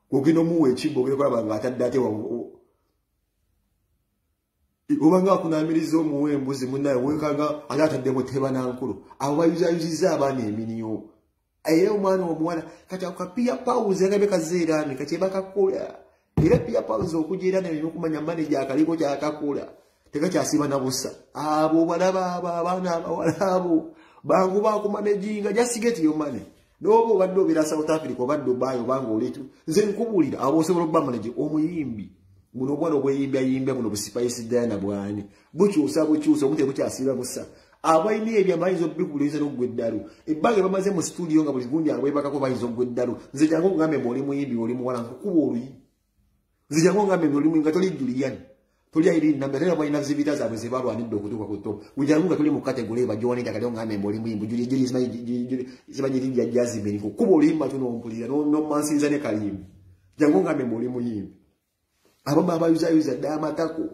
kugino muwe chimbo kwe kwa banga atadate wa ubanga kunamirizo muwe mbuzi munaye wekanga alatadde muteba nankulu abayuza abana eminiyo ayo omwana omwana kati akapia pause ngabe kazeera ni kacheba kakola era pia pause okujira ne okumanya manager akaliko kya akakola tekakyasiba na busa abo balaba abana abawalabo bangu bako managing just get your money nobo baddo bira South Africa baddo bayo bango olitu nze nkubulira abo osobola ba manager omuyimbi muno bwana obweyimba muno busipaisi dana bwani bukyusa omute bukyasiba busa abayini ebya bayizo bikuliza n'ogweddalu ebbange bamaze mu studio nga buli gundi abwebakako bayizo ogweddalu nze jangu ngambe oli muyimbi oli muwala nkukuba oluyi nze jangu ngambe oli muyimbi nga toli Julian toli ayiri namba tera bayina zibita zaabwe zebalwanidde okutuuka ku top bujangu nga tuli mu kategole bajoani takale ngambe oli muyimbi juli zimanyi jazi beni kukuba oluyimba tunompulira no mansinza ne kalimbi jangu ngambe oli muyimbi abamba abayuza dama tako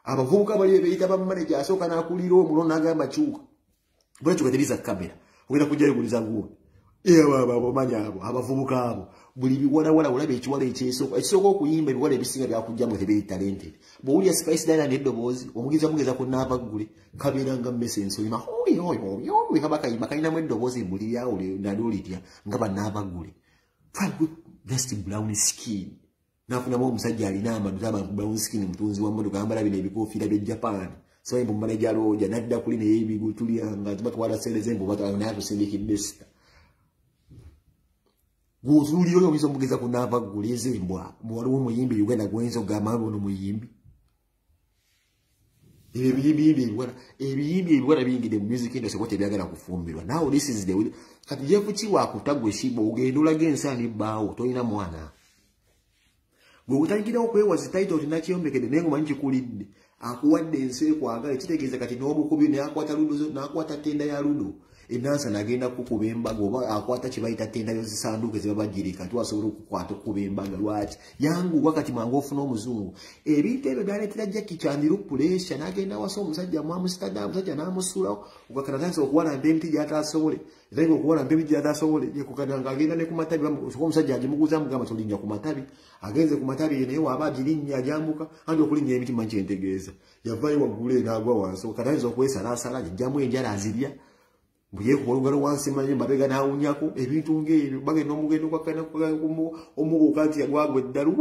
abavubuka bali beyita ba manager asoka nakulira omulo nagamba chuka bwe tukatiriza kamera ogenda kujja yuguliza nguo baba manya abo abavubuka abo buli biwala ulabe ekiwala ekisoko okuyimba ebiwala ebisinga byakujja mu tebiri talented bwuli ya Spice Dana neddobozi omugeza ku nava gule kabera nga message olima oyo kabaka imakayina mu eddobozi buli ya oli nadolitya nga banava gule just brown skin nafuna mo musajja alina amadama brown skin mutunzi wa modo kambala bine ebikofiira bya Japan so imbo manager roja nadda kuli ne ebigo tulyanga tubatwala seleze mbo batwala nayo sindikidesta guzuli oyo miso mugeza kunava guleze mbwa mwali wo muyimbi Uganda gwenzo gamabo no muyimbi ebiyimbi ebibwala biyingidde mu music industry ko tebyagala kufumbirwa. Now this is the way. Kati Jeff Chiwa akutagwe shiba ugenda olaga ensaani bbaawo tolina mwana. Bwe utandikira okwewaza title tinakiyombekedde naye ngoma nkikulidde akuwadde ensi ekwagala kitegeeza kati n'obukubi n'akwata ludo n'akwata tenda ya ludo enansa nagenda kukuba embaga oba akwata kye bayita tenda yozisanduuke ze babagirika twasobola okukwata okukuba embaga lwaki yangu wakati mangu ofuna omuzungu ebintu ebyo byaleetera Jackie Chandiru puresha n'agenda wasa omusajja mwamusitadde omusajja n'amusuulawo okakanatandisa okuwalampa emiti gy'ataasobole era okuwalampa emiti gy'ataasobole yekukananga agenda ne ku matabi omusajja agimuguza mugamba tolinnya ku matabi agenze ku matabi naye waaba agirinnya agyambuka anti okulinnya emiti manyi kyentegeeza yavaayo waggulu n'agwa wansi okatandiza okwesalaasala ajjamu enjala azirya buye ku olugalo wansi manye mabega naawunyako ebintu ng'ebyo bagenda omugendo kwakana omugo kanti yagwagwa eddalu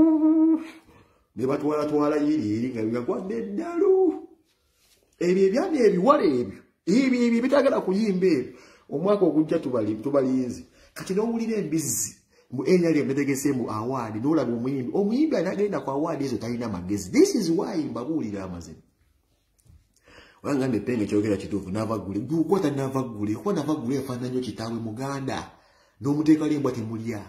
ne batwala yiri nga byagwadde eddalu ebyo ebyami ebiwala ebyo bitagala kuyimba ebyo omwaka ogujja tubalinzi kati n'owulira embizzi mu enyali emetegese mu award n'olaba omuyimbi anagenda ku award ezo talina magezi. This is why mbabuulira amazima wanga mepenge kyogera kituufu navagule gukwata navagule kwa navagule afana nnyo kitaawe muganda n'omuteeka lembwa temulya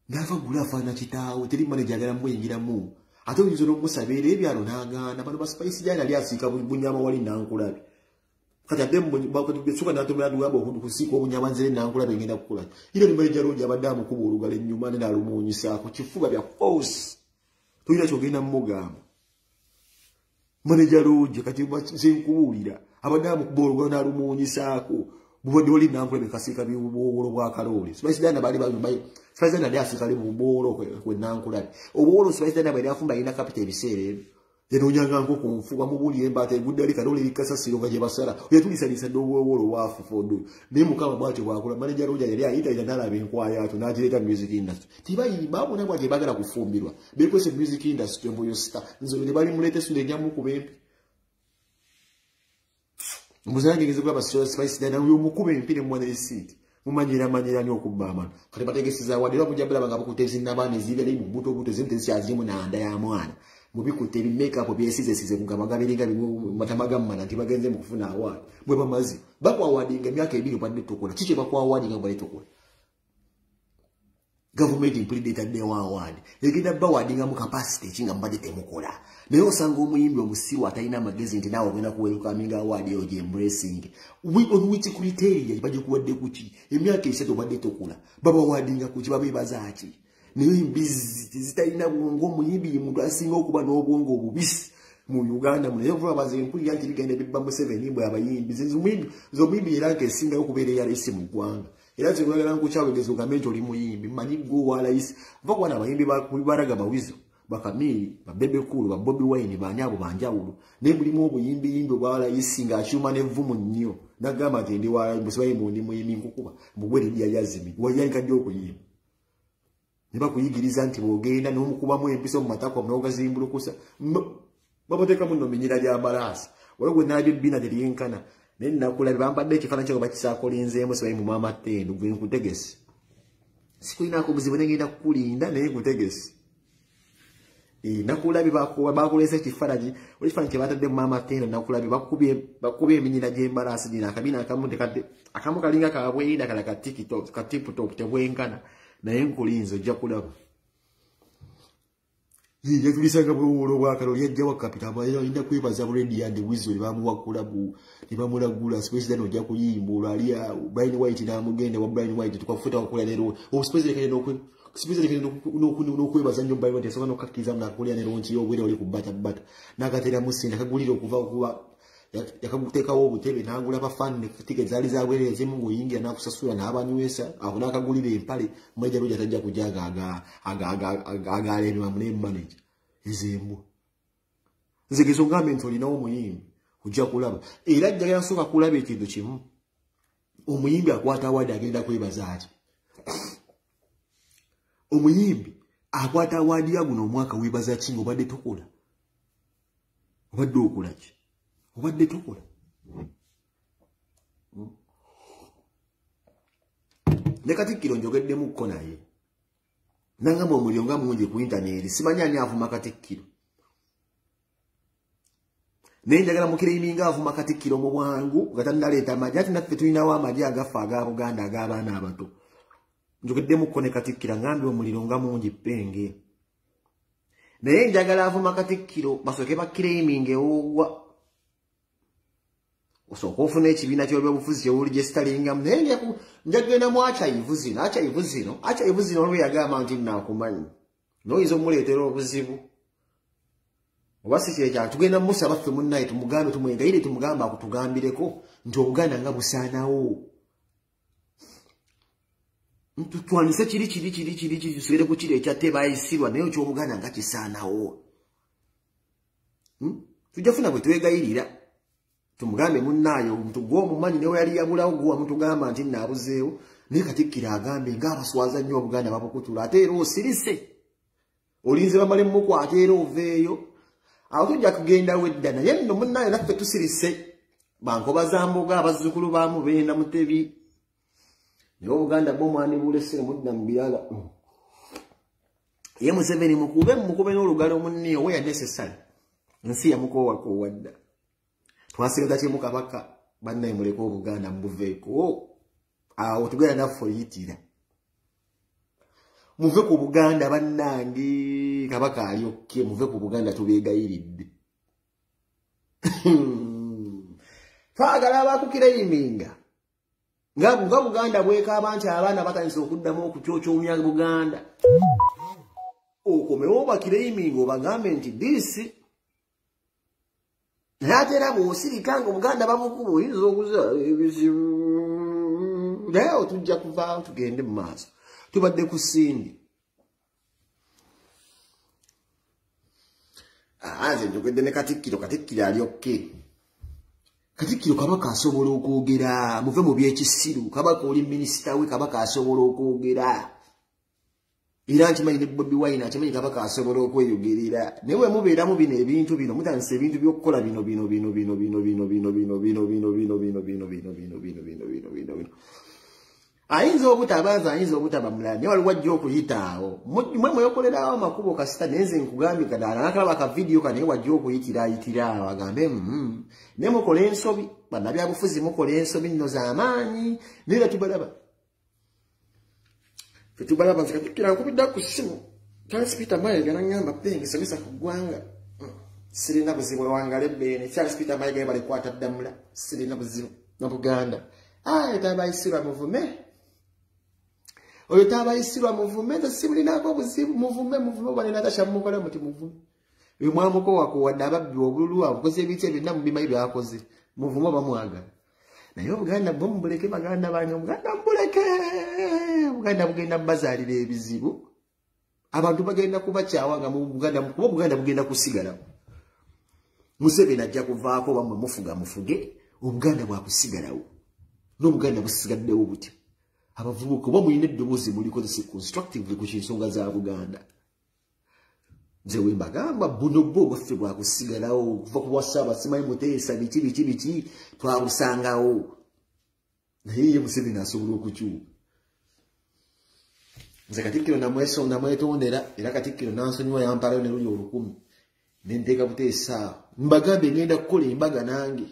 navagule afana kitaawe teri manager agala muyingiramu ate oyinza n'omusabira ebyalo n'agaana bano baspice jana ali asiika bunyama wali nankulabe kati ate suka natomera duwaba okusiika obunyama nzire nankulabe ngenda kukola ira ni manager roja abadde amukuba olugalo ennyuma ne nalumunyusaako kifuba bya force tulina kyogenda mumugamba manager roja kati nkubuulira abadamu kubolwa na rumunyisako bubode oli nankule bekasika bibobolo bwa kalole spice dana bali spice dana dia sikale bubolo kwe nankula obolo spice dana bali afumba ina capital bisere yeno nyanga nko kumfuba mubuli embate gudali kalole likasa sironga je basara yatulisalisa dobolo wafu fodo ne mukama bwacho bwakula manager roja yali ayita ina nala benkwaya ato najireta music industry tibayi babu nabwo je bagala kufumbirwa bekwese music industry mboyo star nzo ne bali mulete sunde nyamu kubempi muzange ngizo kwa spice dana uyo mukube mpire mwana esiti mumanyira nyo kubama kati bategesiza wadira mujabala banga bakutezi nabane zibele buto zinte zyazimu na anda ya mwana mubikute makeup byesize kugamaga biringa matamaga mana tibagenze mukufuna award mwe bamazi bakwa awardinga myaka ebiri pande tokola kiche bakwa awardinga bale tokola government implemented the award egida ba awardinga mu capacity kinga mbade temukola nayo osanga omuyimbi omusiru atalina amagezi nti nawe ogenda kuwelcoming award yo je embracing on which criteria baje kuwadde kuki emyaka esatu badde tokola baba awardinga kuki babebazaaki niyo imbizi zitalina bwongo omuyimbi muntu asinga okuba n'obwongo obubisi mu Uganda munayo vuba baze nkuli yanti bigenda bibba mu 7 imbo abayimbi zomuyimbi era nke esinga okubeera ya isi mu ggwanga era zigwagala nkukyawegeza ogambe oli muyimbi manyi gwo wala isi vakwana abayimbi bakubaraga bawizo bakamili babebe kulu ba Bobby Wine banyabo banjawulo ne mulimu obuyimbi bwala isi nga achuma ne vumu nnyo nagamba ndi wala musibaye mundi muyimbi nkukuba mugwere bya yazimi wayalika dio okuyimba niba kuyigiriza nti bogenda n'omukuba mu empiso mu matako mnogazimbulukusa baboteka muno minyira ya balasi wala gwe nabyo bina delienkana ne nakula bambadde ekifana kyo bakisakolinzeemo sibaye mu mama tendo gwe nkutegesi sikuina ko buzibone ngenda kukulinda naye nkutegesi nakulabi bakulesa ekifaraji olifanya kyebatadde mu mama tendo nakulabi bakubye eminyira gy'embalasi dina akabina akamu kalinga kabweyida kala ka TikTok ka TikTok tebwenkana naye nkulinzo ojja kulaba yatulisanga bwolo bwakalo yajja wakapita abayo inda kwebaza buledi and wizard bamuwakula bu nibamulagula space dano ojja kuyimbula ali Brian White na mugende wa Brian White tukafuta wakola lero space kale n'okwebaza nnyo Brian White sono kakiza na kola lero nchi yobwere oli kubata nagatera musinda kagulira okuva yakagutekawo obutebe nangula abafani ticket zali zabwere ezimu nguyingira nakusasula n'abanywesa aho nakagulira empale mweja roja tajja kujaga agalema mune manager ezimbu nzigizo ngambe ntolinawo omuyimbi ojja kulaba era jjagala nsooka kulaba ekintu kimu omuyimbi akwata awadi agenda kwebaza ati omuyimbi akwata awadi yaguno omwaka webaza kinga obadde tukola obadde okulaki obadde tukola ne Katikkiro njogeddemukko naye nangamba omuliro nga mungi ku internet simanyi ani avuma Katikkiro nenjagala mukiraiminga avuma Katikkiro mu bwangu gatannaleeta amagye ati naffe tulinawo amagye agafa aga Buganda ag'abaana abato njogeddemukko ne Katikkiro ngambe omuliro nga mungi penge naye njagala avuma Katikkiro basooke bakiraiminge owa osooka ofuna ekibiina ky'ebyobufuzi ky'obuligestalingamu naye njagenda mu achayivu zino olwo yagamba nti naakumanyi noyinza omuleetera obuzibu oba si kyekya tugenda musaba ffe munnaye tumugambe tumwegayire tumugamba akutugambireko nti Obuganda nga busaanawo twanise kiri tusubire ku kiri ekyatte bayisirwa naye eky'Obuganda nga kisaanawo tujja funa bwe twegayirira tumugambe munnaye omuntu gw'omumanyi newe yali yabulawo guwa mutugamba nti naabuzeewo naye Katikkiro agambe ng'abaswaza nnyo Obuganda babukutula ate era osirise olinze bamale mukwata era oveeyo awo tujja kugenda wedda naye nno munnaye naffe tusirise bankoba za mboga abazzukulu baamu beenda Mutebi naye Obuganda bw'omwani bulesere mudda mu birala ye Museveni mukube n'olugalo munniye we yanesesale ensi yamukoowakowa dda twasigaza kimu Kabaka bannaye muleke Obuganda mubuveeko awo tugenda naffe oyitira muve ku Buganda bannange Kabaka ali okke muve ku Buganda tubeegayiridde twagala abakukiraiminga nga Buganda bwekaaba nti abaana batandise okuddamu okucoocoomya Buganda okomewo bakiraiminga obagambe nti disi naye ate era bw'osirika nga Obuganda babukuba oyinza okuzaala ebizibu naye awo tujja kuvaawo tugende mu maaso tubadde ku Sindi nze njogedde ne Katikkiro ali okke Katikkiro Kabaka asobola okwogera muve mu byekisiru Kabaka oli minisita we Kabaka asobola okwogera era nkimanyi ne Bobi Wine akimanyi Kabaka asobola okweyogerera naye bwe mubeeramu bino ebintu bino mutandise ebintu by'okukola bino ayinza obutabanza ayinza obutaba mulala naye waliwo ajja okuyitaawo mwe mweyokolerawo amakubo kasita nenze nkugambye kadaala nakalaba akavidiyo kanaye wajja okuyitirawo agambe naye mukola ensobi bannabyabufuzi mukola ensobi nno z'amaanyi naye tubalaba fetubalaba nze Katikkiro nkubidde ku ssimu Charles Peter Mayiga n'angamba ngisomesa ku ggwanga sirina buzibu wangala ebbeene Charles Peter Mayiga balikwata ddamula sirina buzibu na Buganda tabayisirwa muvume oyo tabayisirwa muvume nze sibulinako buzibu muvume oba nenatasha mukola muti muvume oyo mwamukowakowadde ababbi obululu abukoze ebiki ebyonna mubimanyi byakoze muvume oba mwagala naye Obuganda bwe mubuleke baganda bange Obuganda mubuleke Obuganda bugenda mubazaalira ebizibu abantu bagenda kubakyawa nga Buganda kuba Obuganda bugenda kusigalawo Museveni ajja kuvaako bamwe mufuge Obuganda bwakusigalawo n'Obuganda busigaddewo butyo abavubuka oba mulina eddoboozi mulikozese constructively ku nsonga za Buganda nze we mbagamba buno bwo bwaffe bwakusigalawo okuva ku bwa Ssaabasimanyi Muteesa biki twabusangawo naye ye Museveni asobola okukyuka nze Katikkiro namwetondera era Katikkiro nansonyiwa yampalayo ne luli 1000 nenteeka Buteesa mbagambe ngenda kukola embaga nange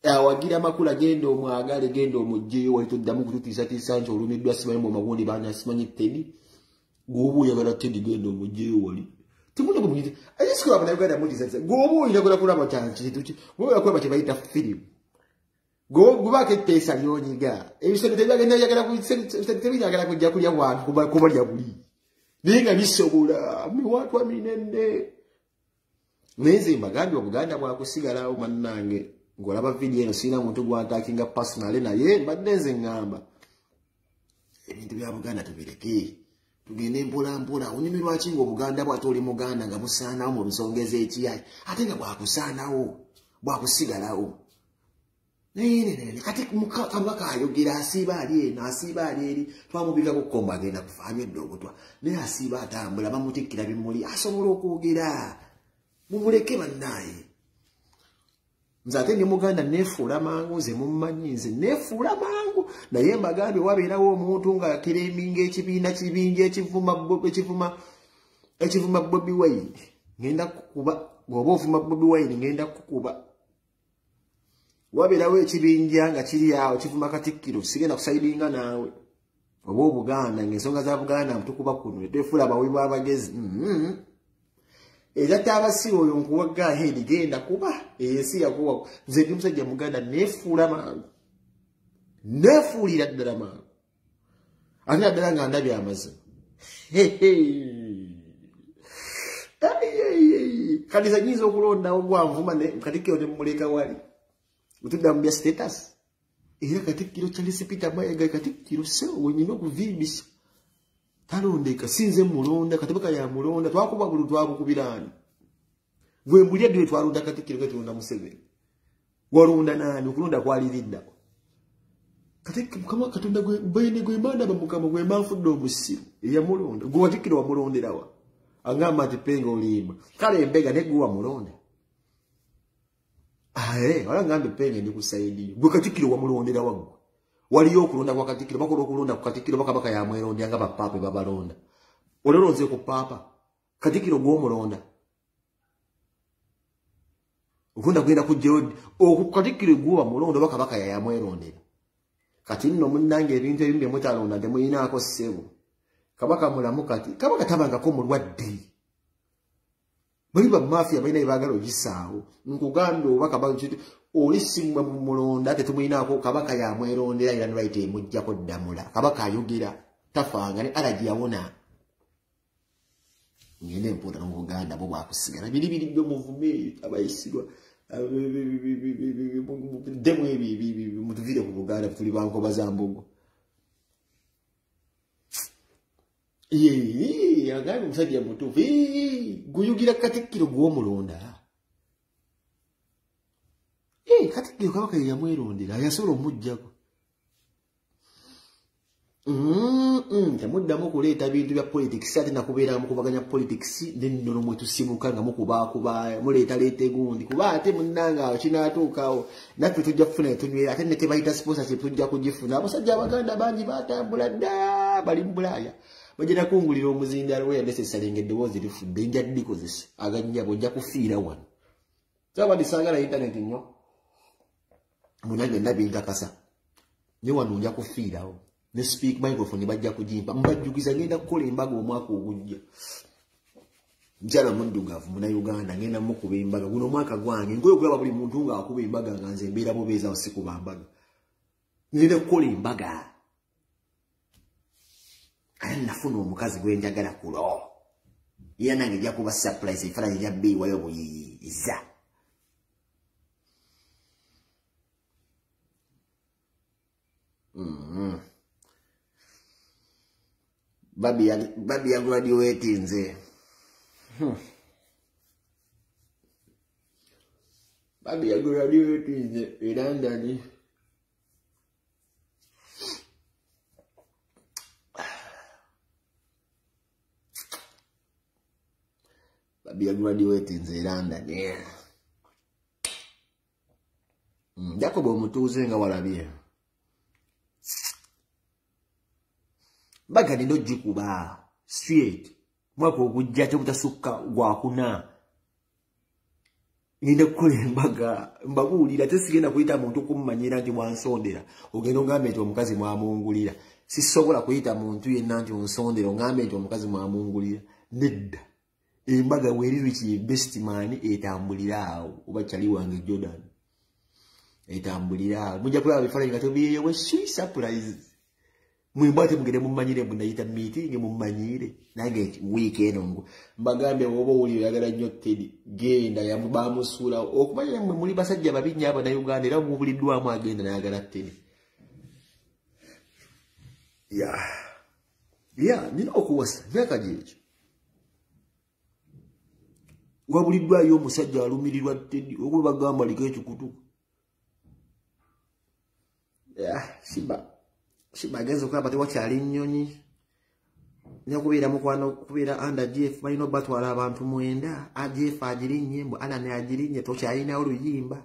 awagira amakula genda omwagale genda omugjeyo wali toddamu kututiisatiisa nti olumiddwa simanyi mu magundi baana simanyi Teddy gwoba oyagala Teddy genda omugjeyo wali timuna bumuyite ayisiku abana Uganda mutiisatiisa gwoba oyagala kulaba kintu ki gwoba kulaba kye bayita firimu gwobaako etteesa lyonyiga ebisenge tebyagala kujja kulya bwantu kubalya buli naye nga bisobola miwatwa minene naye nze mbagambye Obuganda bwakusigalawo mannange ngolaba video eno sina muntu gwantaakinga personally naye mbadde nze ngamba ebintu bya Buganda tubireke tugende mpolampola onyumi lwaki nga Obuganda bwate oli Muganda nga busaanawo mu nsonga ez'ekiyayi ate nga bwakusaanawo bwakusigalawo naye kati Kabaka ayogera asiiba ali eno asiiba ali eri twamubikako kukomba agenda kufaanyo eddogotwa naye asiiba atambula bamutikkira bimuli asobola okwogera mumuleke bannaaye nze ate ne Muganda neefuula mangu nze mummanyi nze neefuula mangu naye mbagambye wabeerawo omuntu nga kireminga ekibiina kibingi ekivuma Bobi Wine ngenda kukuba bw'oba ovuma Bobi Wine ngenda kukuba wabirawo ekibinja nga kiri awo kivuma Katikkiro sigenda kusaidinga naawe oba Obuganda ng'ensonga za Buganda mtukuba kuno tefuula abawi b'abagezi era tabasi oyo nkuwaga ahead genda kuba ensi yakuwa nze ndi musajja Muganda nefuula mangu nefuulira ddala mangu ate ddala nga ndabye amazima kanisa nyinza okulondawo gwanvuma Katikkiro ne muleka wali utudda mu bya status era Katikkiro Charles Peter Mayiga Katikkiro sewo wenyina okuvimbisa talondeka sinze mulonda Katibaka ya mulonda twakuba bulu twabukubirani gwe mbulya dwe twalonda Katikkiro katonda Museveni walonda nani okulonda kwaliridda Katikkiro kama katonda gwe bene gwe manda bamukama gwe manfudde omusiru ya mulonda gwe Katikkiro wa mulonderawa angamba ati penga olima kale mbega ne gwe wa mulonda wala ngambe penga ndi kusaidia gwe Katikkiro wa mulondera wagwe waliyo okulonda kwa Katikkiro bakola okulonda ku Katikkiro bakabaka ya mweronda nga bapapa babalonda ololonze ku papa Katikkiro gwo mulonda ukunda kwenda kujja oku Katikkiro gwo wa mulonda bakabaka ya mwerondera kati nno munnange ebintu ebimbe mutalonda temuyinaako ssebo kabaka mulamu kati kabaka tabangako mulwadde bali ba mafia balina ebagala ogisaawo nkuganda obaka bantu olisimwa mu mulonda ate tumuyinaako kabaka ya mwerondera era nibaite mujjako ddamula kabaka ayogera tafanga ne alaji yawona ngende empota mu Buganda bo bwakusigala biri byo muvume abayisigwa demu ebi mutuvire ku Buganda tuli banko bazambogo agabi musajja mutufu guyugira Katikkiro gwo mulonda Katikkiro kabaka ya mwerondera yasobola omujjako temuddamu okuleeta bintu bya politics ate nakubeera mukubaganya politics nennono mwe tusibuka nga mukubakuba muleetaleeta egundi kuba ate munnanga awo kinaatuukaawo naffe tujja kufuna etunywera ate ne tebayita sponsorship tujja kugifuna abasajja Abaganda bangi batambula dda bali mu Bulaaya bajja kungulira omuzindaalo we yandesesale ng'eddoboozi lifudde nja dikozesa agannyabo nja kufiira wano saba disangala internet nnyo munange ndabinkakasa ne wano nja kufiirawo ne speak microphone bajja kugimpa mbajjukiza ngenda kukola embaga omwaka ogujja njala muddugavu muna Uganda ngenda mukuba embaga guno omwaka gwange ngoyo kulaba buli muntu nga akuba embaga nga nze mbeera bubeeza osikuba mbaga ngenda kukola embaga aya nafuna omukazi gwenjagala kulo era nange ejja kuba surprise efaananyi lya bbiiwayo buyiiza babi ya graduate nze babi ya graduate nze London babi ya graduate nze London Jacob omutuuze nga walabye baga nindo jikuba straight mwako ogujja tebutasukka gwakuna ninde kukola embaga mbabuulira tesigenda kuyita muntu kummanyira nti mwansondera ogenda ongambe nti omukazi mwamungulira sisobola kuyita muntu yenna nti onsondera ongambe nti omukazi mwamungulira nedda embaga weriri ki best man etambulira awo oba kyali wange Jordan etambulira awo mujja kulaba bifaananyi nga tobiyeewe sweet surprise mwibate mugende mumanyire munayita meeting mumanyire nange week eno ngo mbagambe wobo uli yagala nnyo Teddy genda yamubamusula okumanya mwe muli basajja babinnya aba na Uganda era mubuliddwamu agenda nayagala Teddy nina okuwasa myaka gyekyo wabuliddwayo omusajja alumirirwa Teddy okuba bagamba liko ekikutu Shibagenzo kwa bati wakyali nnyonyi nyakubeera mukwano kubeera anda Jeff balina batwala abantu mwenda Jeff agirinye mbu ana ne agirinye tokyalina oluyimba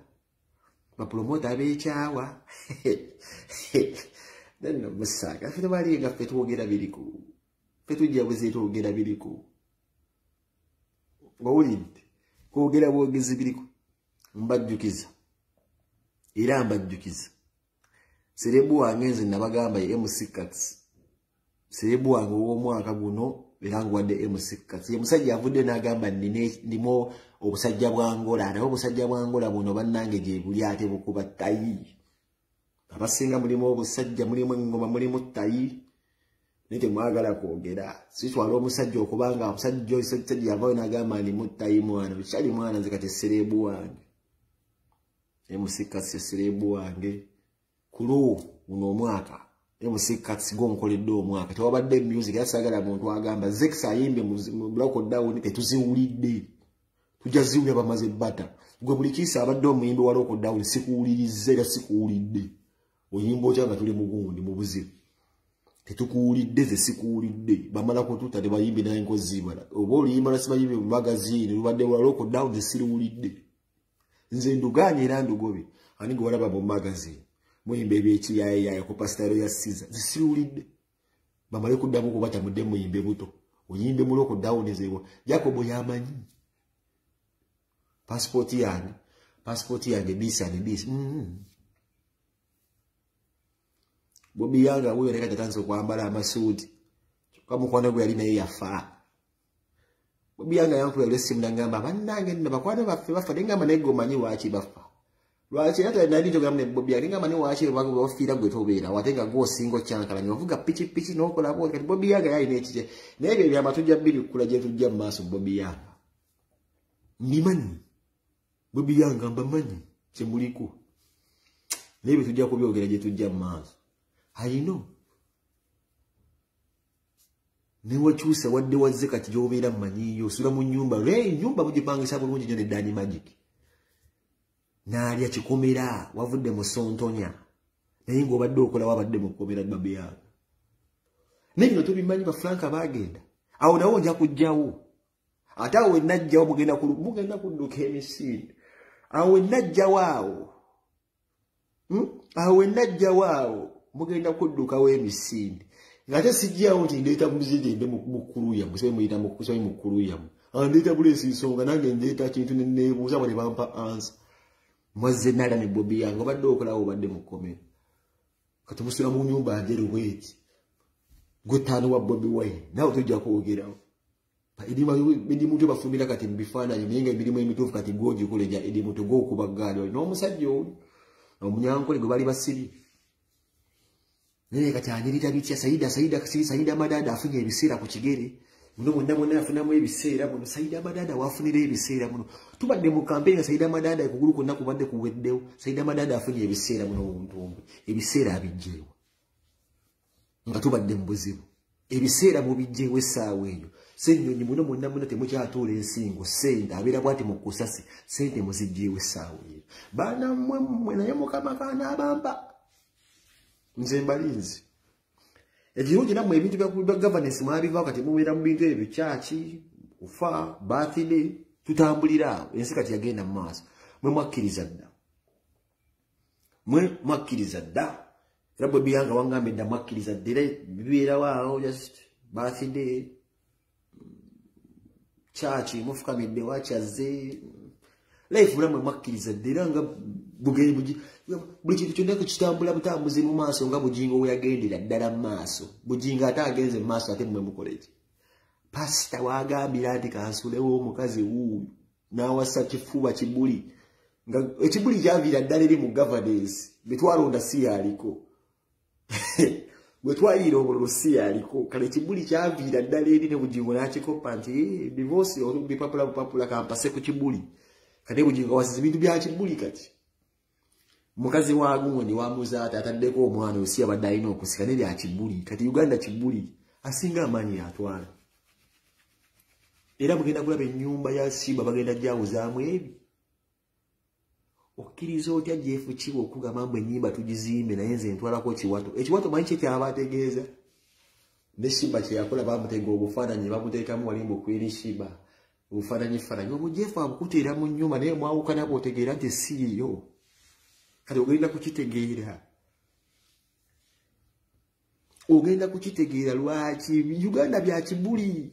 bapromota abekyawa nno musaka fete bali nga fete twogera biriku fete tujja bweze twogera biriku ngowulidde kwogera bwogezi biriko mbajjukiza era mbajjukiza serebu wange nze nabagamba ye MC Cats serebu wange w'omwaka guno era ngwadde MC Cats ye musajja yavudde n'agamba ndimo obusajja bwa Angola naye obusajja bwa Angola buno bannange gye buli ate bukuba tayi abasinga mulimo obusajja mulimo engoma mulimo tayi nite mwagala kwogera sitwala omusajja okubanga omusajja osajja yavayo n'agamba ndi mutayi mwana bikyali mwana nze kati serebu wange MC Cats serebu wange kulo uno omwaka MC Cats gonkoledde omwaka tewabadde music yasagala muntu agamba Zex ayimbe mu lockdown tetuziwulidde tujaziwulira bamaze bata gwe buli kisa abadde omuyimbe wa lockdown sikuwulirize era sikuwulidde oyimbo kyanga tuli mugundi mu buzibu tetukuwulidde ze sikuwulidde bamala kututa ne bayimbe naye nkozi bala oba oluyimba nasibayimbe mu magazine lubadde wa lockdown zisiruwulidde nze nduganye era ndugobe ani gwe walaba mu magazine muyimbe ebyekiyaaya ku pasitaro ya Siza zisiruwulidde bamale kuddamu kubata mudde muyimbe buto oyimbe mu lockdown zeewa Jacob yamanyi passport yange bis Bobby Yanga huyo reka tatanzo kwambala amasuti kama kwana gwe yali naye yafa Bobby Yanga yanku ya lesi mnangamba bannange nabakwana bafa ngamba nego manyi wachi bafa lwachi hata nali to gamne Bobby Yanga ngamba ni wachi bago ofira gwe tobera watenga go singo chankala nyovuga pichi nokola bo kati Bobby Yanga yayi nekiche nebe bya matujja bili kula je tujja maso Bobby Yanga nimanyi Bobby Yanga mbamanyi chemuliku nebe tujja kubyogera je tujja maso I know. Newa chusa wadde wazze kati gy'obeera mmanyiyo osula mu nnyumba nyumba mugipangisa bulungi nyo ne Danny Magic n'alya kikomera wavudde mu Sontonya naye ng'obadde okola wabadde mu kkomera Bobby Yanga naye bino tubimanyi bafranka baagenda awo nawo nja kujjawo ate awo wenajjawo mugenda kudduka emisinde awo wenajjawo awo mugenda kudduka w'emisinde ngate sijjawo nti ndeeta muzigende mukuluya musebe muyita mukusaba mukuluya andeeta bulesi nsonga nange ndeeta kintu nebuuza bwe bampa ansa mwazze nala ne Bobby Yanga obadde okolawo obadde mukomera kati musula mu nyumba njeru bweti gutano wa Bobby Wine nawe tujja kwogerawo edimu to bafumira kati mbifaananyi naye nga emirimu emituufu kati gwogikuleja edimu to gw'okubaggaali n'omusajja oyo omunyankole gwe bali basiri nene kati anirita bitya Saida Madada afunye ebiseera ku kigere muno monna afunamu ebiseera muno Saida Madada wafunira ebiseera muno tubadde mu campaign Saida Madada ekugulu konna kubadde kuweddewo Saida Madada afunye ebiseera muno omuntu ebiseera abijjeewo nga tubadde mu buzibu ebiseera mu bijjeewo essaawa eyo Ssennyonyi muno monna temukyatuula ensingo sente abeera bwati mu kusasi sente muzijjeewo essaawa eyo baana mmwe naye Mukama kaanaabamba nze mbalinzi ekirungi nammwe ebintu bya governance mwabivaawo kati mubeera mu bintu ebyo kyaki kufa birthday tutambulira awo ensi kati yagenda mu maaso mwe mwakkiriza dda era Bobby Yanga wangambe dda mwakkiriza dda era bibeerawo awo just birthday kyaki mufukamidde wakyazze life mulamwe mwakkiriza dda era nga buli kintu kyonna kitambula butambuzi mu maaso nga Bujingo we yagendera ddala mu maaso Bujingo ate agenze mu maaso ate mmwe mukola eki pasita waagambira nti kansulewo omukazi wuuyu n'awasa kifuba kibuli nga ekibuli kyaviira ddala eri mu governance betwalonda si yaliko bwe twaliira obululu si yaliko kale ekibuli kyaviira ddala eri ne Bujingo n'akikopa nti divorce bipapula kampase ku kibuli kati Bujingo wasize bintu bya kibuli kati mukazi wa gundi wamuzaata ataddeko omwana osi abadde alina okusika ne bya kibuli kati Uganda kibuli asinga amaanyi atwala era mugenda kulaba ennyumba ya Siba bagenda gyawuzaamu ebi okkiriza otya Jeff Kibo okugamba mbu ennyimba tugizimbe naye nze ntwalako ekiwato manyi kye kyabaategeeza ne Siba kye yakola bamutega obufaananyi bamuteekamu walimba okweri Siba obufaananyi obwo Jeff abukuteera mu nnyumba naye mwawukana bw'otegeera nti siiyo kati ogenda kukitegeera lwaki Uganda bya kibuli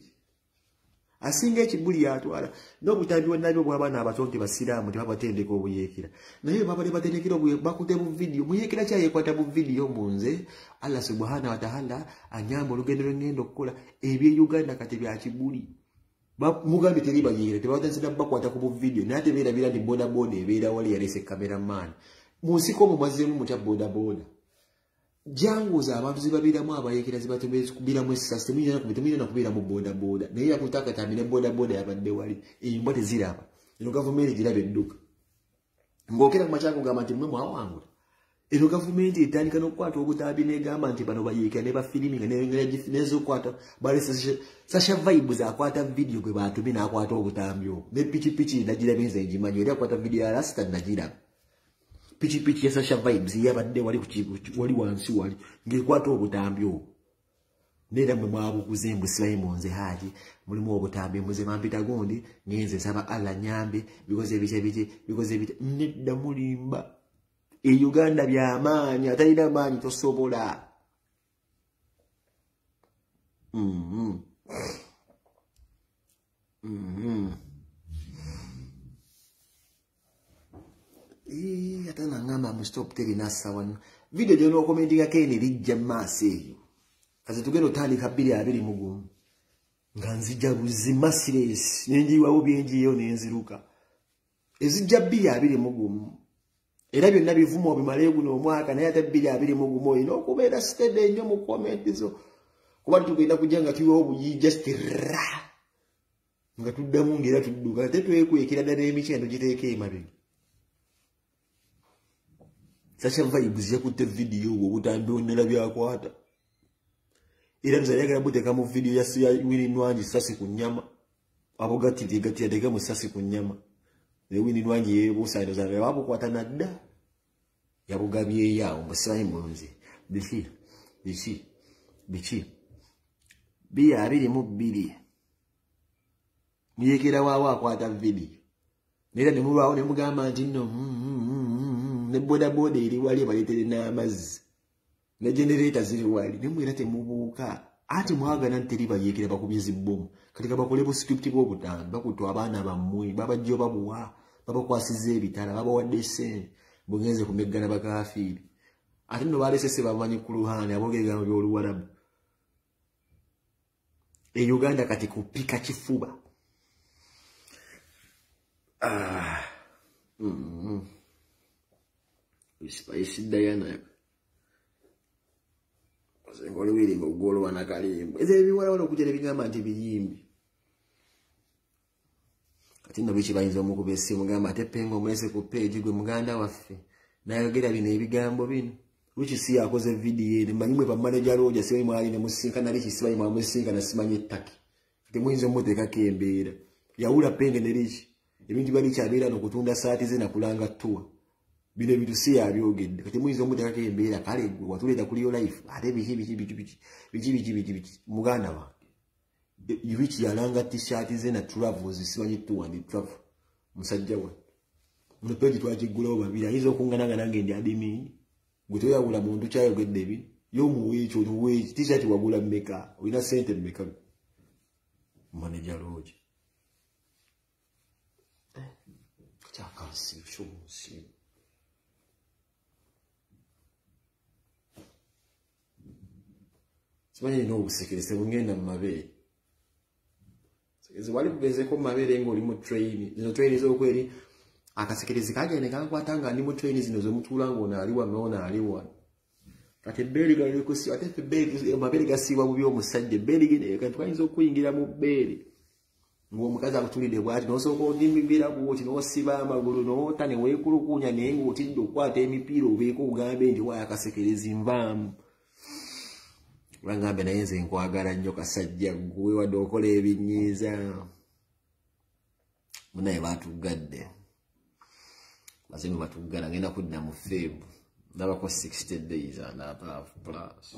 asinga ekibuli yatwala n'obutambi bwonnabyo bw'abaana abato nti basiraamu tebabatendeka obuyeekera naye baba tebatendekera bakute mu vidiyo muyeekera kyayekwata mu vidiyo munze Allah subhanahu wa ta'ala anyamba olugendo lw'engenda okukola ebye Uganda kati bya kibuli mugambe teri bayeekera tebatanzira bakwata ku vidiyo naye tebeerabira ndi boda boda ebeera wali yalese cameraman mu nsiko mu mazemu mutya boda boda janguza abantu zibabiramu abayeekera zibatubiramu essasi temuyina kubeera mu boda boda naye yakutaka tamine boda boda yabadde wali embwa teziraba eno gavumenti girabe edduka ng'okera ku makyako gamba nti mmwe mwawangula eno gavumenti etandika n'okukwata obutambi n'egamba nti bano bayeekera ne bafiriminga n'ezokwata bale Sasha Vibes akwata vidiyo gwe baatumi n'akwata obutambi obwo ne pikipiki nagirabe nze ngimanyi eri akwata vidiyo ya Rasta nagiraba pichi ya Sasha Vibes yabadde wali wansi wali ngekwata obutambi obwo nera mwe mwabuguze mbusirayi munze haji mulimu obutambi muze mampita gundi ngenze nsaba Allah nyambe bikoze biche nedda mulimba e Uganda byamaanyi atalina maanyi tosobola atana ngamba mu stop teri nasa wano video jono commentinga kene lijja maase kaze tugero tandika 220 nganzija buzima serious nenji wawo byenji yo nenziruka ezijja 220 era byonna bivumo obimale guno omwaka naye ate 220 ino okubeera steady nnyo mu comment zo kuba tugenda kujanga kiwo obuyi just ra nga tuddamu ngira tudduka ate twekwekera ddala emikyendo giteeka emabega Sasha Vibes yakutte video obutambi onnera byakwata era nzayagala buteka mu video ya Winnie Nwangi sasi ku nnyama abo gati ateka mu sasi ku nnyama ne Winnie Nwangi yebuusa ndo zabe babukwata nadda yabugabye yawo mbasimanyi munzi bichi biya abiri mu bbiri muyekera waawo akwata video nera ne mulwawo ne mugamba nti nno ne boda boda eri wali baletere n'amazzi ne generator ziri wali ne mwera temubuuka ati mwagana nteri bayeekera bakubye zibbomu kati kabakole bu script bw'obutambi bakutwa abaana bammwe babajjo babuwa babakwasiza ebitala babawadde essente bugenze kumeggana bakafiiri ate nno balesese bamanyi ku luhani abogerera by'oluwarabu e Uganda kati kupika kifuba Spice Diana ngoli wiri ngolo wana kalimbo eze biwala wala kujere bigamba nti biyimbi kati nno bichi bayinza omukubesi mugamba ate pengo mwese ku page gwe muganda waffe nayogera bino ebigambo bino wichi si akoze video ene manyimwe pa manager roja siwe mwali ne musinkana lichi siwe mwa musinkana simanye ttaki kati mwinzo muteka kembeera yaula penge ne lichi ebintu bali kyabira no kutunda saati ze na kulanga tuwa bino bitu si yabyogedde kati mwinzo muteka kembeera kale gwe watuleta kuliyo life ate bichi muganda wa yuwichi yalanga t-shirt ze na travels simanye tuwa ndi travel musajja wa muno page twakigulawo babira izo kungananga nange ndi adimi gwe yawula muntu kyayogedde ebi yo muwicho tuwe t-shirt wagula mmeka wina sente mmeka manager roje chakasi shumsi simanye no usekerese bungenda mu mabere wali bugeze ko mabere ngo oli mu train izo train zo kweri akasekerezi kagene kankwatanga ndi mu train zino zo mutula ngo na aliwa meona aliwa kati beri gali kusi ate beri mabere gasiwa mu byo musajje beri gine katwayinza okuyingira mu beri ngo mukaza akutulide bwati no soko ndimibira bwoti no siba amagulu no tane wekulukunya nengo otidde okwata emipiro obeko ugambe ndi waya akasekerezi mbamu Rangambe nayenze nkwagala nnyo kasajja gwe wadde okola ebinyiiza munaye batugadde bazinu batugala ngenda kudda mu Feb ndabako 60 days and a half plus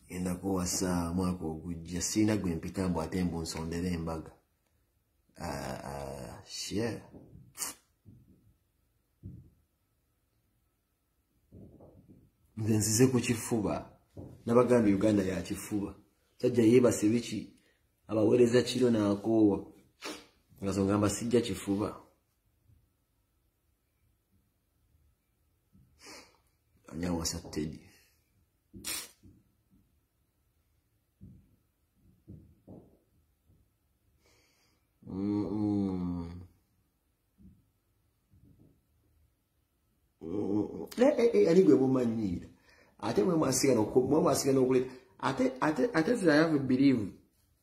enda kuwasa mwaka ogujja sina gwe mpitambo ate mbu nsondera embaga share nze nzize ku kifuba nabagamba Uganda ya kifuba sajja yebase biki abawereza kiro nakoowa ngazo ngamba sijja kifuba anyawa satedi anigwe bumanyira ate mwe mwasiga nokuleta ate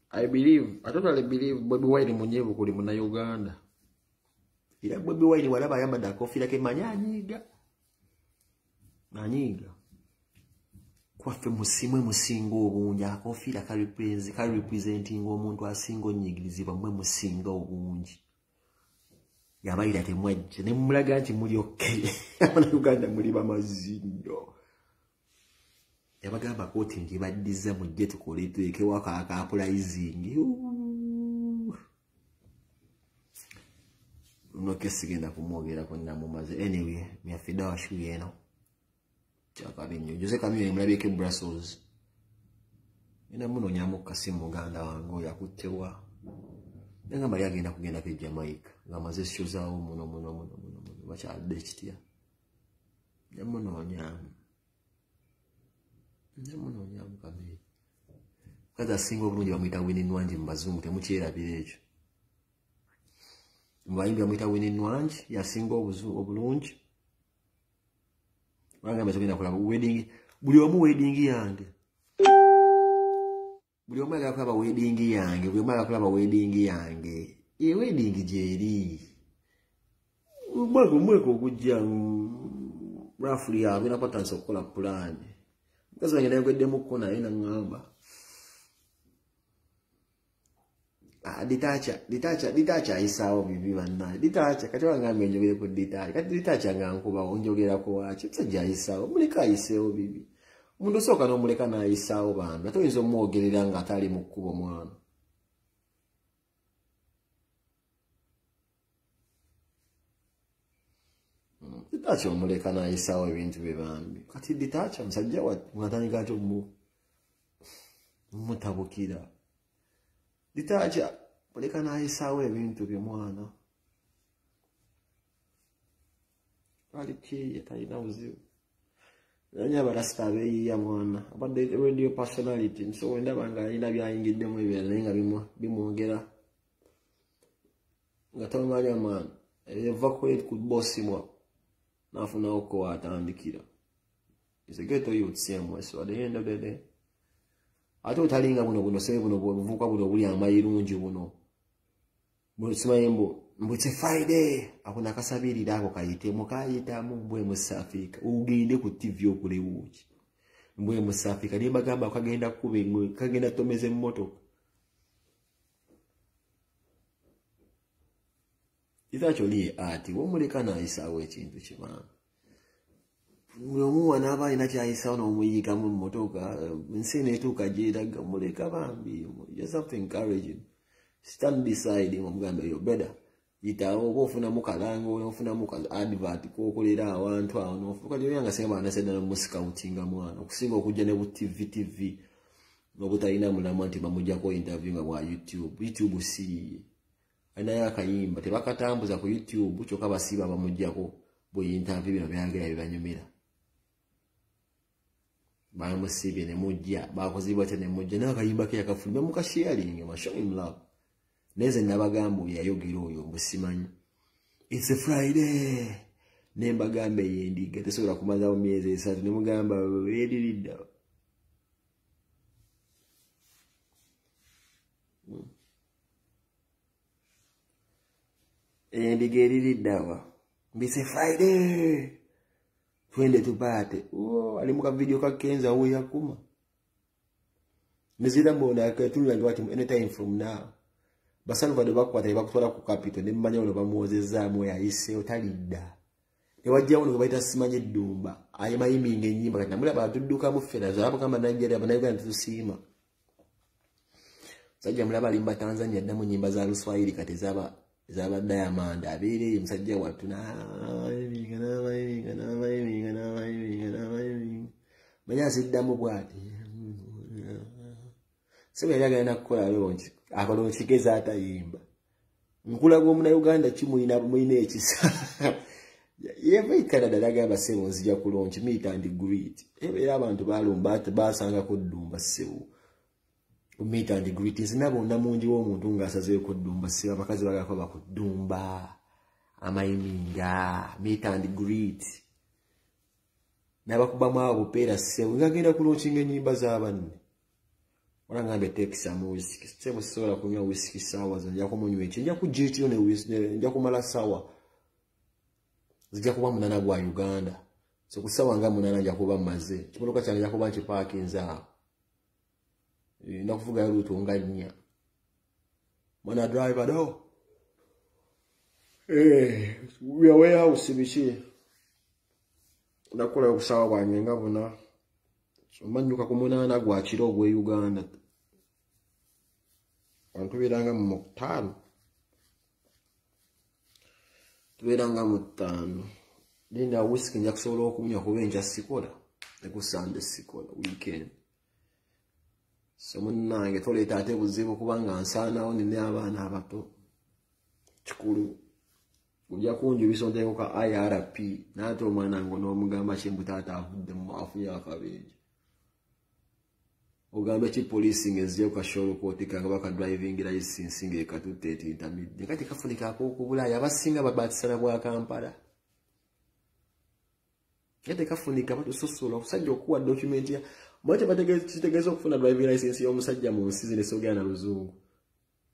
I believe I totally believe Bobi Wine munyevu kuli muna Uganda ila Bobi Wine walaba yambada kofira ke manyanyiga nanyiga kwafe musimwe musingo obungi akofira ka representing omuntu asingo nyigirizibwa mwe musinga obungi yabayira temwajje ne mulaga nti muli okay abana Uganda muli bamazindo yabagamba koti ndibaddiza mujje tukole tweke waka uprising no kesigenda kumwogera ko namumaze anyway myafida washu yeno chakabinyo Jose Kamyo mlabeke Brussels ina muno nyamu kasimu Uganda wango yakutewa ngamba yagenda kugenda ku Jamaica ngamaze shozawo muno bacha adechtia nyamuno nyamu kamwe kaza singo bulungi bamwita Winnie Nwanji mbazungu temukyera birejo mbayimbi bamwita Winnie Nwanji ya singo obulungi wanga mezogenda kula wedding buli omu wedding yange buli omu agakula wedding yange buli omu agakula wedding yange ye wedding jeri mweko kujja roughly abina patanso kola plan kazo ngene yagwedde mukona ina ngamba ditacha isawo bibi banna ditacha kati wangambe njogere ku ditacha kati ditacha ngankuba onjogera ko wachi tsaja isawo muleka isewo bibi mundu soka no muleka na isawo bana toyinzo mwogerera nga atali mukubo mwana ditacha muleka na isawo ebintu bibambi kati ditacha msajja wa ngatani gacho mutabukira ditacha muleka na isawo ebintu by'omwana aliki talina buzibu nanya barasta beya mwana abadde radio personality so wenda banga ina byayingiddemu ebyo nga bimwogera ngatamanya man evacuate ku boss mwa nafuna uko atandikira is a ghetto youth same so at the end of the day ato talinga buno sebe buno buvuka buno buli amayirungi buno Simayembo mbutse Friday akuna kasabiri dako kayite mukayita mbwe musafika ugende ku TV okule wuki mbwe musafika ne bagamba kagenda kube ngwe kagenda tomeze mmoto itacholi ati womulekana isawe ekintu kimana ngomu wanaba ina cha isawo no muyika mu mmotoka nsene etuka jiraga muleka bambi just have to encourage him. Stand beside him omugamba yo brother itawo bofuna mukalango ofuna mukazi advert ko kolera abantu awo nofuka jo yanga sema anasenda no scouting mwana okusinga okujja ne bu TV nobutayina mulamu anti bamujja ko interview nga wa YouTube si ana yakayimba tebakatambuza ku YouTube kyoka basiba bamujja ko bo interview bino byagera bibanyumira bamusibye ne mujja bakozibwa tene mujja nakayimba ke yakafuluma mukasharing masho him love neze nabagambo yayogera oyo mbusimanyi it's a Friday nemba gambe yendiga tesobola kumaza omyezi 3 ne mugamba edilida endiga edilidawa mbise Friday twende tupate ali muka video ka Kenza wo yakuma nezira mbona akatulanga bati anytime from now basanu bado bakwata bakutwala ku capital ne mbanya ono bamuozeza mu yayise otalidda ne wajja ono baita simanye ddumba ayima yiminga enyimba kati namula badudduka mu fena zabo kama Nigeria banayiga ntusima sajja mulaba limba Tanzania damu nyimba za Luswahili kati zaba Diamond abere msajja watu na manya ziddamu bwati sebe yagenda kukola lonchi akolonchi keza atayimba nkula gomuna Uganda kimuyina muyina ekisa yeve Canada dagamba sebo nzija kulonchi meet and greet ebe abantu balumba basanga kuddumba sebo meet and greet zinabo namunji w'omuntu ngasaze kuddumba sebo abakazi bagako bakuddumba amayiminga meet and greet nabakuba mwa bupera sebo ngagenda kulonchi ngenyimba z'abanne wala ngambe tekisa mu whisky sebo sola kunywa whisky sawa zanja kumunywa echi nja kujitiro ne whisky nja kumala sawa zijja kuba munana gwa Uganda so kusawa nga munana nja kuba maze kimotoka cyane nja kuba nkipakinza ndakuvuga yaruto nganya mwana driver do we are warehouse bishi ndakola okusawa bwange nga buna somanyuka kumunana gwa kiro gwe Uganda abantu biranga mu mukutano tuberanga mu ttano linda whisky nja kusobola okunywa kubenja sikola ekusande sikola weekend so munnange toleeta ate buzibu kubanga nsaanawo nine abaana abato kikulu ujja kunjubisa onteko ka IRP naate omwana ngo n'omugamba kimbu taata avudde mu afunye akabenje ogambe ki police ngezye ku shoro kotika nga baka driving license nge katutete intermediate kati kafunika ko kubulaya abasinga babatisana bwa Kampala yete kafunika batu sosola kusajja okuwa document ya mwache bategeeza okufuna driving license y'omusajja mu nsi zine sogana luzungu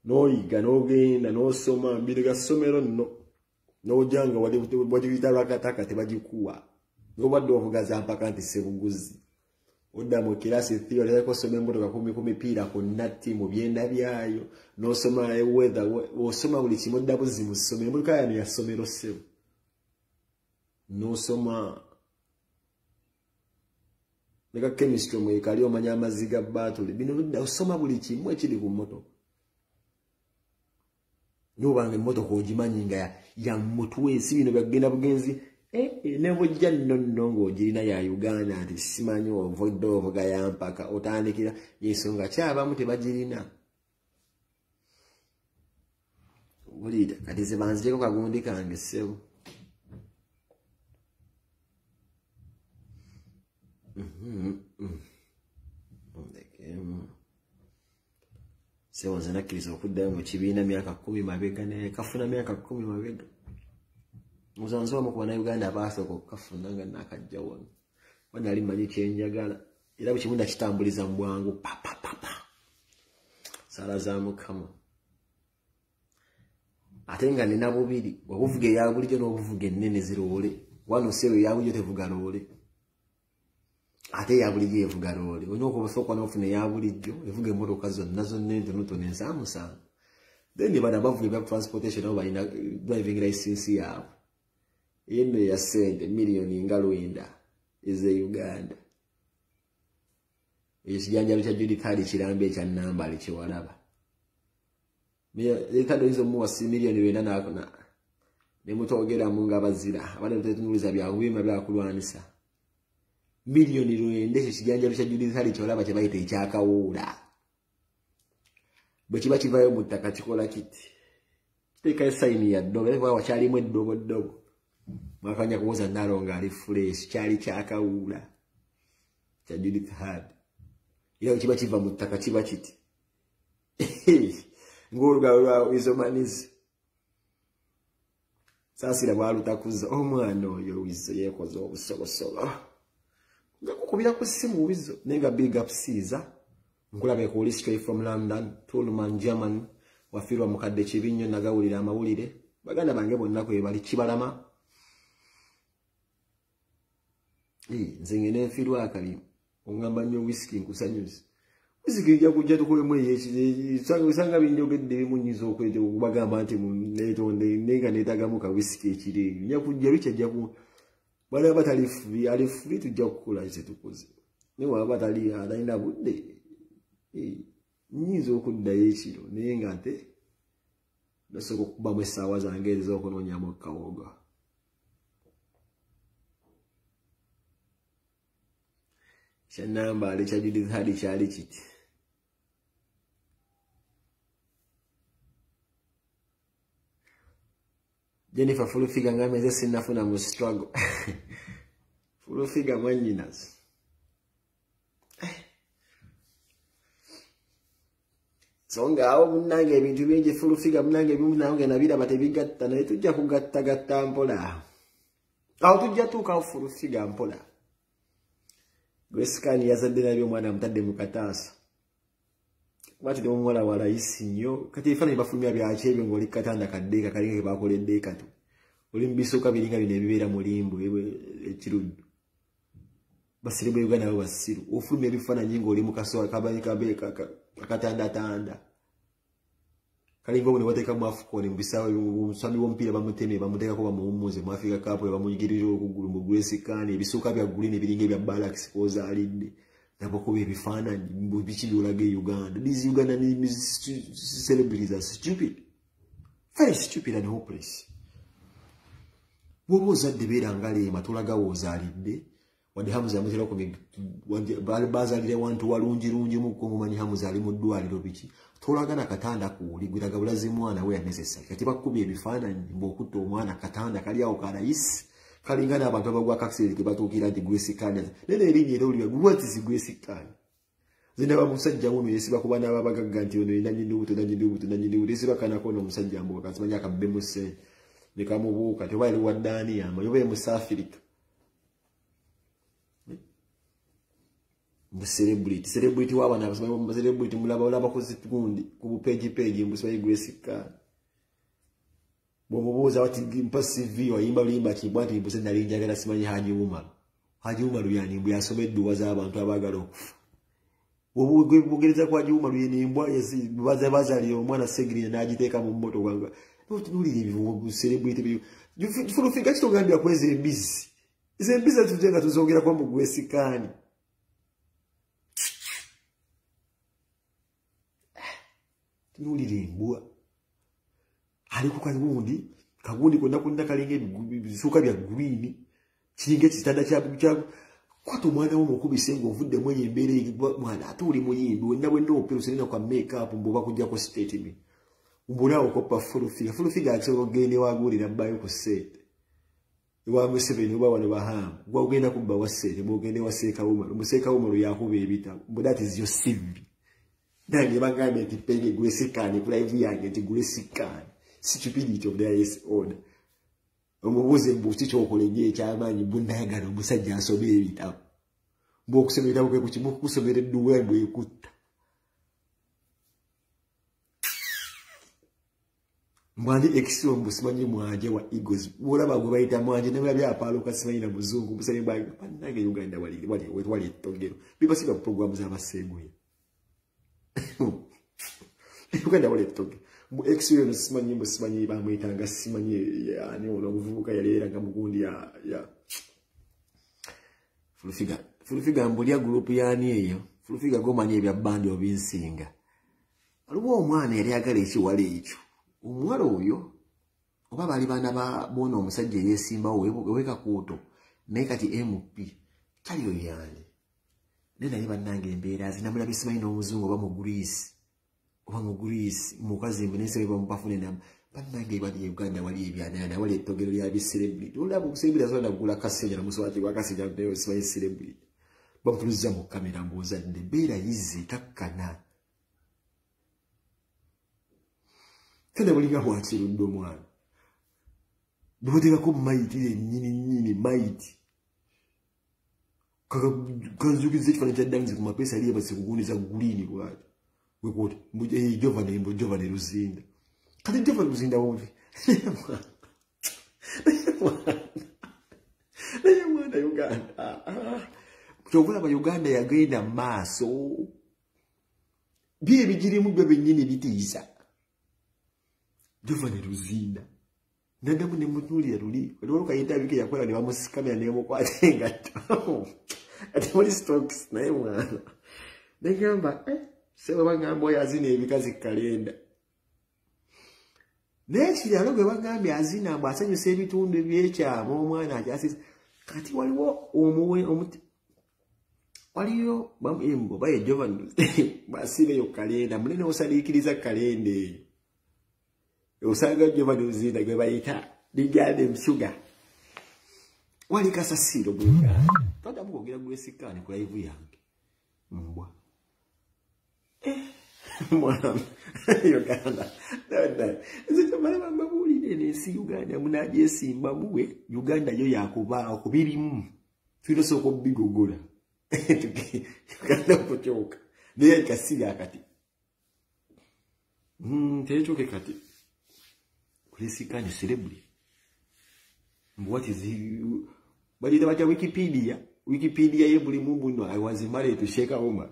noyiga nogenda nosoma mbirega somero no janga wali bitala kataka tebagikuwa nobadde ovugaza mpaka nti sebuguzi Oda mu kilasi theory yako some mbotoka 10 pira ko natti mu byenda byayo no soma weather osoma buli kimodda buzimu some mbotoka yani ya somero sebo no soma lega chemistry mu ikali omanya amaziga battle bino ludda osoma buli kimu ekiri ku moto nubange moto ko jimanyinga ya mutwe si bino bagenda bugenzi nebo janno nongo jirina ya Uganda ati simanyo voido voga ya mpaka otandikira yesonga kyaba mute bajirina ulida kati zibanze ko kagundika ange sebo sebo zanakiriza okuddayo mu kibiina myaka 10 mabega ne kafuna myaka 10 mabega Muzanzo mu kuba na Uganda abasoko kafuna nga nakajja wona wani ali manyi kyenjagala era bukimunda kitambuliza mbwangu papa sala za mukama atenga nina bubiri obuvuge ya bulijjo n'obuvuge nene zirole wano sewe ya bulijjo tevuga lole ate ya bulijjo evuga lole onoko basoko n'ofune ya bulijjo evuge motoka zonna zonna entonoto nensamusa then bana bavuge bya transportation oba ina driving license yabo yeme ya sente milioni ngalwenda ize Uganda ekijanja kya Judy Card kirambe kya namba alikiwalaba ekado izo muwa si milioni wenda nakona ne mutogera munga bazira abane tetunuliza bya wima bya kulwanisa milioni lwende ekijanja kya Judy Card kiwalaba kye bayite ekyakawula bwe kiba kivayo mu ttaka kikola kiti teka sign ya dobe wa chali mu dobo mwakanya kuuza ndalonga ali fresh kyali kyakawula kya Judy Card ila kiba kiva mu ttaka kiba kiti ngoluga izo manizi sasira balutakuza omwana oyo wizo yekoza obusogosolo ngakukubira ku simu wizo nenga big up Caesar nkulabe ko straight from London Toolman German wafirwa mukadde kibinyo nagawulira amawulire baganda bange bonna ko bali kibalama nzengene mfirwa akali ongamba nnyo whisky nkusanyuzi whisky ya kujja tukolemu yesanga binjogedde munyizo okwejo bagamba nti netonde nenga netagamu ka whisky ekiri nya kujja bikyajja ku bale batalifu alifu tujja kukola ise tukoze ne waba batali alina budde nyizo okudda yekiro nenga ate nasoko kuba mwesawa zange ezo okononya mu kawoga Shanamba alicha Judith hadi chali chiti. Jennifer full figure ngame zesi nafuna mu struggle. Full figure mwanyinas. Songa awo munange ebintu bingi full figure munange bimunange nabira batebigatta naye tujja kugatta mpola. Awo tujja tuuka full figure mpola. Gweskani yazadde nabyo mwana mutadde mukataasa. Mwati de mwana wa rais nnyo kati ifana bafulumya byachebyo ngoli katanda kaddeeka kalinge bakoledde katu. Oli mbisuka biringa bine bibeera mulimbo ekiruddu. Basirebe Uganda abo basiru. Ofulumya bifana nyingo oli mukaso akabayi akatanda tanda. Kalingo bone wateka mwafuko ne mbisawe musami wompira bamuteme bamuteka ko bamuumuze mu Africa Cup bamuyigirije okugulu mu Gresikani ebisuka bya green biringe bya Balax koza alidde. Nabokuba ebifaananyi biki byolage Uganda. These Ugandan celebrities are stupid. Very stupid and hopeless. Wobo ozadde beera ngaleema tolaga wozaalidde. Wadde Hamza amutera ku bazalire wantu walungi mu kumanyi Hamza ali mu ddwaliro biki. Tolagana katanda kuuli gwiraga bulazi mwana we necessary. Kati bakubye ebifaananyi mbokutta omwana katanda kali awo kalayisi. Kalingana abantu abagwa kakiseri kebatuukira nti Gresikani. Nene erinnya era oliwa what is Gresikani? Zina bamusajja muno yesiba kuba n'ababagagga nti ono nanyindo yesiba kanako n'omusajja mboga kasimanya akabbe mu ssente ne kamubuuka tebaali waddaani yama yoba ye Musaafirika. Celebrity waba n'abasoma celebrity mulaba ku zitundi ku page mbusaba Gresikani. Bomubuuza wati mpassive wayimba limba kibwati mbuse nali njagala simanyi Haji Umar yani mbu yasomeddwa z'abantu abagala okufa. Bobugereza kwa Haji Umar yene mbwa yesi bazali omwana segiri n'agiteeka mu mmoto gwanga. Nulira ebivubu celebrity full figure kitogambya kweze embizi. Ize embizi tujenga tuzongera kwa mu Gresikani. Nulira embwa. Aliko kagundi konna kalinge bisuka bya green kiringe kitanda kya kwato mwana wo mukubise ngo ovudde mwenye mbere mwana atuli muyimbi wenda wenda operosina kwa make up mboba kujja ko statement mbula okopa full figure akisoko gende wagulira bayo ku set iwa mu 7 uba wano bahamba gwa ugenda kubba wasere bogende waseka umaro yakuba ebita but that is your CV nani bangambe tipenge Gresikani live yange ti Gresikani. Stupidity of the highest order. Omubuze mbuti kyokolenye ekyamanyi bundayagala omusajja asomera ebitabo. Mbokusomera ebitabo kwe kukimu kusomera edduwa mbwe ekutta. Mwandi exo mbusimanyi mwanje wa Eagles. Mulaba gwe bayita mwanje ne bya apalo kasimanyi na muzungu musale bagi panage Uganda wali ettogero. Biba siba programu za baseguye. Uganda wali ettogero. Exo simanyi bamwitanga simanyi yani olovubuka yaleera nga mugundi ya full figure mbulya group yani eyo full figure gomani ebya bandi obinsinga aliwo omwana yali agala ekiwale ekyo omwala oyo oba bali bana ba bono omusajja yesimba weka kuuto naye kati MP kali oyo yani nena yeba nange embeera zinamula bisimanyi n'omuzungu oba mu Greece mukazi mbenese bamupafune nam banange bali Uganda wali ebyana wali ettogero lya celebrity olaba celebrity azona gula kasenya na muswaji wa kasenya ndeyo simanyi celebrity bamutuluza mu kamera mbuza nde beera yizi takkana tena bulinga bwakiruddo mwana bwoteka ko maiti nyini maiti kanzukize kifana kya danzi ku mapesa aliye basi kuguniza green bwati wekote mbuje Giovanni Luzinda kati Giovanni Luzinda wonke naye mwana Uganda kyovula ba Uganda yagenda maaso bye bijirimu bye benyini bitiisa Giovanni Luzinda ndandamu ne mutulira luli oluka interview yakola ne bamusikamya ne mukwatenga ati muri stocks naye mwana negamba sebo bangambo yazina ebikazi kalenda nechi yalogwe bangambye azina mbasanyuse ebitundu ebyekyamo omwana akyasisa kati waliwo waliyo bamuyimbo baye Jovan basire yo kalenda munene osalikiriza kalenda eyo osanga Jovan Luzinda gwe bayita ligade msuga wali kasasiro bwega tada mugogera gwesikani ku live yange mbwa mwana Uganda dada nzito mara mabuli nene si Uganda munaje simba muwe Uganda yo yakuba okubirimu filo soko bigogora Uganda pochoka ndiye kasiri akati techoke kati kulisikani celebrity what is bali tabacha Wikipedia ye buli mumbu no I was married to Sheikh Omar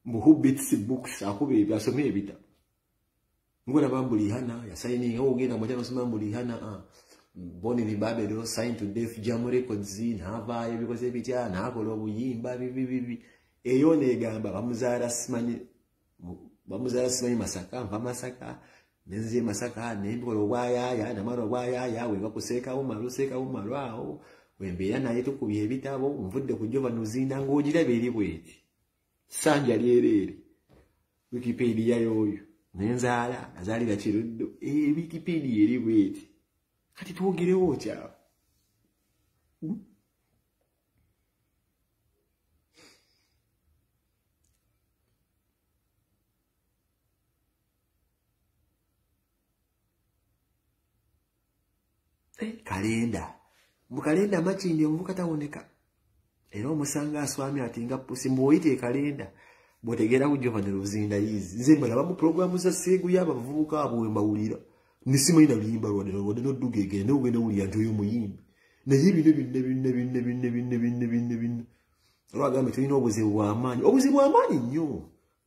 who beats books akube byasomeye bita ngona bambuli hana ya signing ogenda mojana simambuli hana boni libabe sign to Def Jam Records hava ebikoze bitya nakola obuyimba bibi eyo negamba bamuzara simanyi Masaka mva Masaka nenze Masaka nembolo bwaya namaro bwaya we bakuseka umaru awo wembeya naye tukubye ebitabo mvudde ku Jovan Luzinda ngogira beri bweti sanja lyerere Wikipedia yoyo nenzala azalira kiruddo Wikipedia eri bweti kati tuogerewo kya kalenda mukalenda machindi omuvuka tawoneka era omusanga aswami atinga pusi mboyite kalenda botegera ku Jovan Luzinda yizi nze mbala bamu programu za segu yabavuka abwemba ulira nisima ina biyimba rwade no dugege no gwe no uli antu yumuyimbi na yibi binne rwagambe tulina obuzibu bw'amaanyi nnyo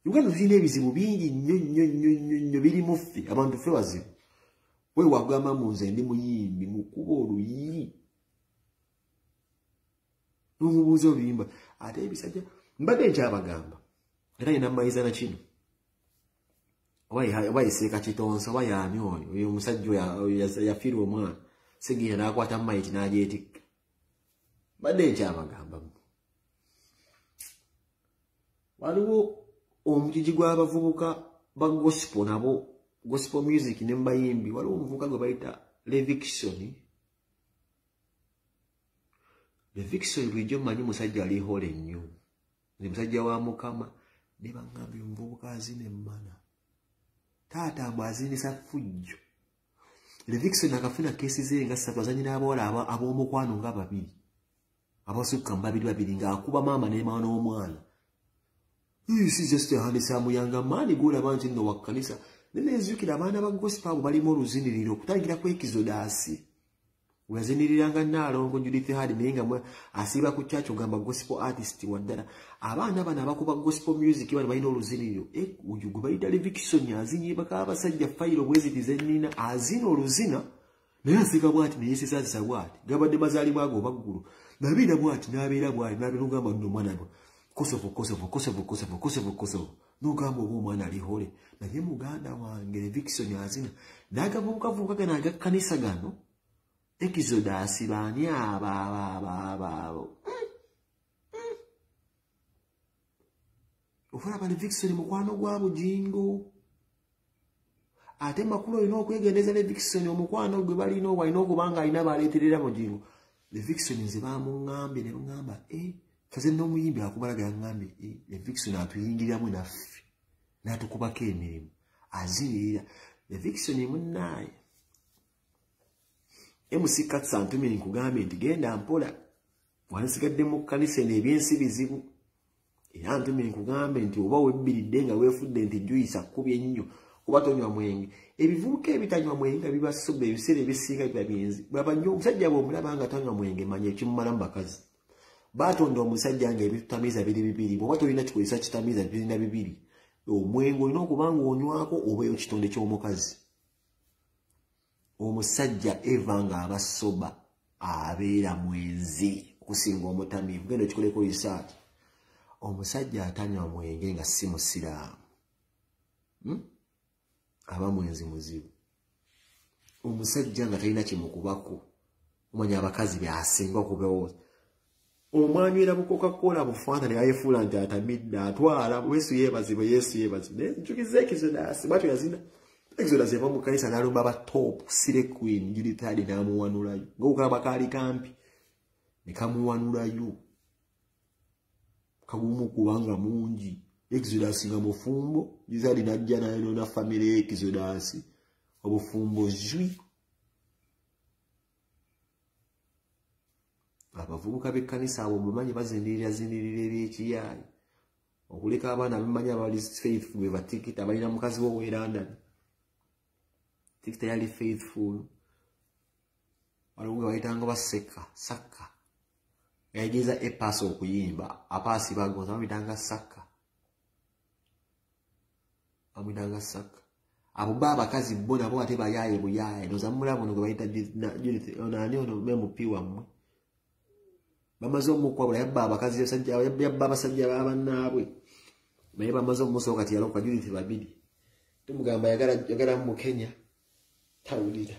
Uganda tulina ebizibu bingi nnyo biri mufi abantu fe bazibu we wagamba munze ndi muyimbi mukuba oluyi n'umubuuzo biyimba ate ebisajja mbadde nkyabagamba era ina mayiza na kino wayiseeka kitonsa wayani oyo omusajja yafiirwa omwana seginya n'akwata mayiti n'agyetikka mbadde nkyabagamba waliwo omugigi gw'abavubuka ba gospel nabo gospel music ne mbayimbi waliwo omuvubuka gwe bayita Levickson bulijjo mmanyi musajja alihole nnyo ne musajja wa Mukama ne bangambye omuvubuka azina emmana taata mbw azinisa fujjo Levickson akafuna keesi ze nga 3 azanyira abawala ab'omukwano nga 2 abasukka mu 2 ng'akuba maama ne mwana w'omwana si just a handsome young man gula bantu nno wa kanisa nene ezukira abaana ba gospel abo balimo oluziniriro okutangira ku Exodus weziniranga Nalongo Judith Hadi menga mwe asiba ku church ogamba gospel artist waddala abaana bana bakuba gospel music bali balina oluziniriro uyu gubayita Levickson azinyiba ka abasajja fayiro bwezitize nina azina oluzina naye asika bwati ne yesisazisa bwati gabadde bazali bwago baggulu nabira bwati nabeera bwati nabirugamba nno mwana gwe Kosovo nugamba oba omwana alihole naye muganda wange Levickson azina nagavubukavubuka gano agakkanisa gano Exodus baani abo ofulaba Levickson mukwano gwa bugingo ate makulu olina okwegendeza Levickson omukwano gwe balina walina okubanga alina baleeterera bugingo Levickson nze bamuŋŋambye ne baŋŋamba Faze no muyimbi akubalaga yangambe Levickson atuyingiramu naffe natukubako emirimu azirira Levickson munnaye MC Katsa ntumye nkugambe nti genda mpola wansigadde mu kanisa n'ebyensi bizibu era ntumye nkugambe nti oba webbiridde nga weefudde nti juyisa kkubye nnyo kuba tonywa mwenge ebivubuka ebitanywa mwenge bibasoba ebiseera ebisinga biba byenzi bwaba nnyo omusajja bw'omulaba nga tanywa mwenge manya ekimumala mu bakazi batonda omusajja nga ebitamiza biri 2 bw'oba tolina kikozesa kitamiza birina 2 omwengo olina okubanga onywako obeeyo kitonde ky'omukazi omusajja eva nga abasoba abeera mwenzi okusinga omutamiivu genda okikoleko research omusajja atanywa mwenge nga si musiraamu aba mwenzi muzibu omusajja nga talina kimukubako omanya abakazi byasinga okubewo omwanywera bu Coca-Cola bufaanane ayefuula nti atamidde atwala Yesu yeebazibwe njukiza Exodus bwatyo yazina Exodus eva mu kanisa n'alumba ba top Sire Queen Judith Hadi n'amuwanulayo ng'okulaba kaali kampi ne kamuwanulayo kagumu kubanga mungi Exodus nga mufumbo Judith Hadi n'ajja nayo na family Exodus obufumbo jwi abavubuka b'ekkanisa abo bamanyi bazindirira eby'ekiyaayi okuleka abaana bamanyi abali faithful be batikita balina mukazi wo weerandani tikita yali faithful waliwo bayitanga baseka saka yayigiriza epaasi okuyimba apaasi bagonza bamuyitanga saka bamuyitanga saka abo abakazi bo nabo ate bayaaye buyaaye noza mulabu ono gwe bayita Judith onani ono memupi wammwe bamaze omukwabula yabba abakazi yabba abasajja b'abannaabwe naye bamaze omusooka kati yaloka Judith babiri tumugamba yagala mu Kenya tawulira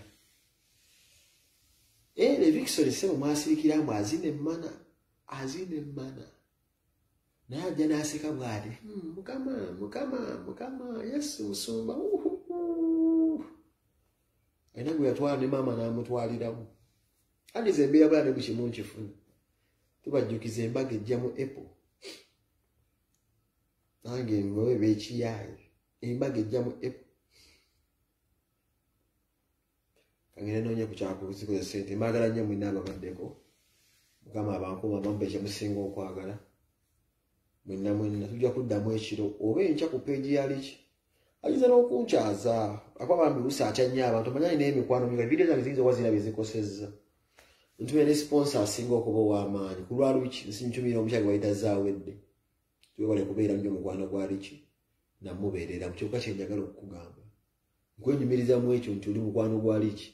le Victory sebo mwasirikiramu azine emmana naye ajja n'aseka bw'ati mukama Yesu musumba era gwe yatwala ne maama n'amutwaliramu andize embeera bwala ne bukimu nkifuna tubajjukiza embaga ejja mu April nange ngowe b'ekiyaayi embaga ejja mu April kangere nonya kukyakuzikoza sente mbagala nnyo mwina ababaddeko mukama abankuuma bampe kyemusinga okwagala mwenna tujja kuddamu ekiro oba enkya ku peegi yaliki ayinza n'okunkyaza akuba bambi lusaaca nnyo abantu manyi alina emikwano mingi vidiyo zange ziyinza okuba zirina bye zikosezza ntume ne sponsor asinga okuba ow'amaanyi ku lwa Luki nsinkyumira omukyala gwe bayita Zaawedde twebale kubeera nnyo mukwano gwa Luki namubeerera mu kyokka kye njagala okukugamba nkwenyumiriza mu ekyo nti oli mukwano gwa Luki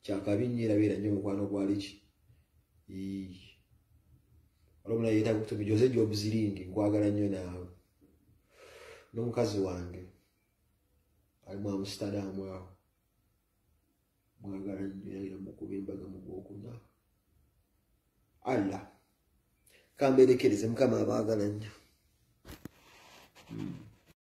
kyakabi nnyo era beera nnyo mukwano gwa Luki olwomuna yeetaaga okutubi Jose Job Ziringi nkwagala nnyo naawe n'omukazi wange ali mu Amsterdam awo mwagala nnyo yalina mukuba embaga mu Gwokuna Allah kambeerekereze mukama abaagala nnyo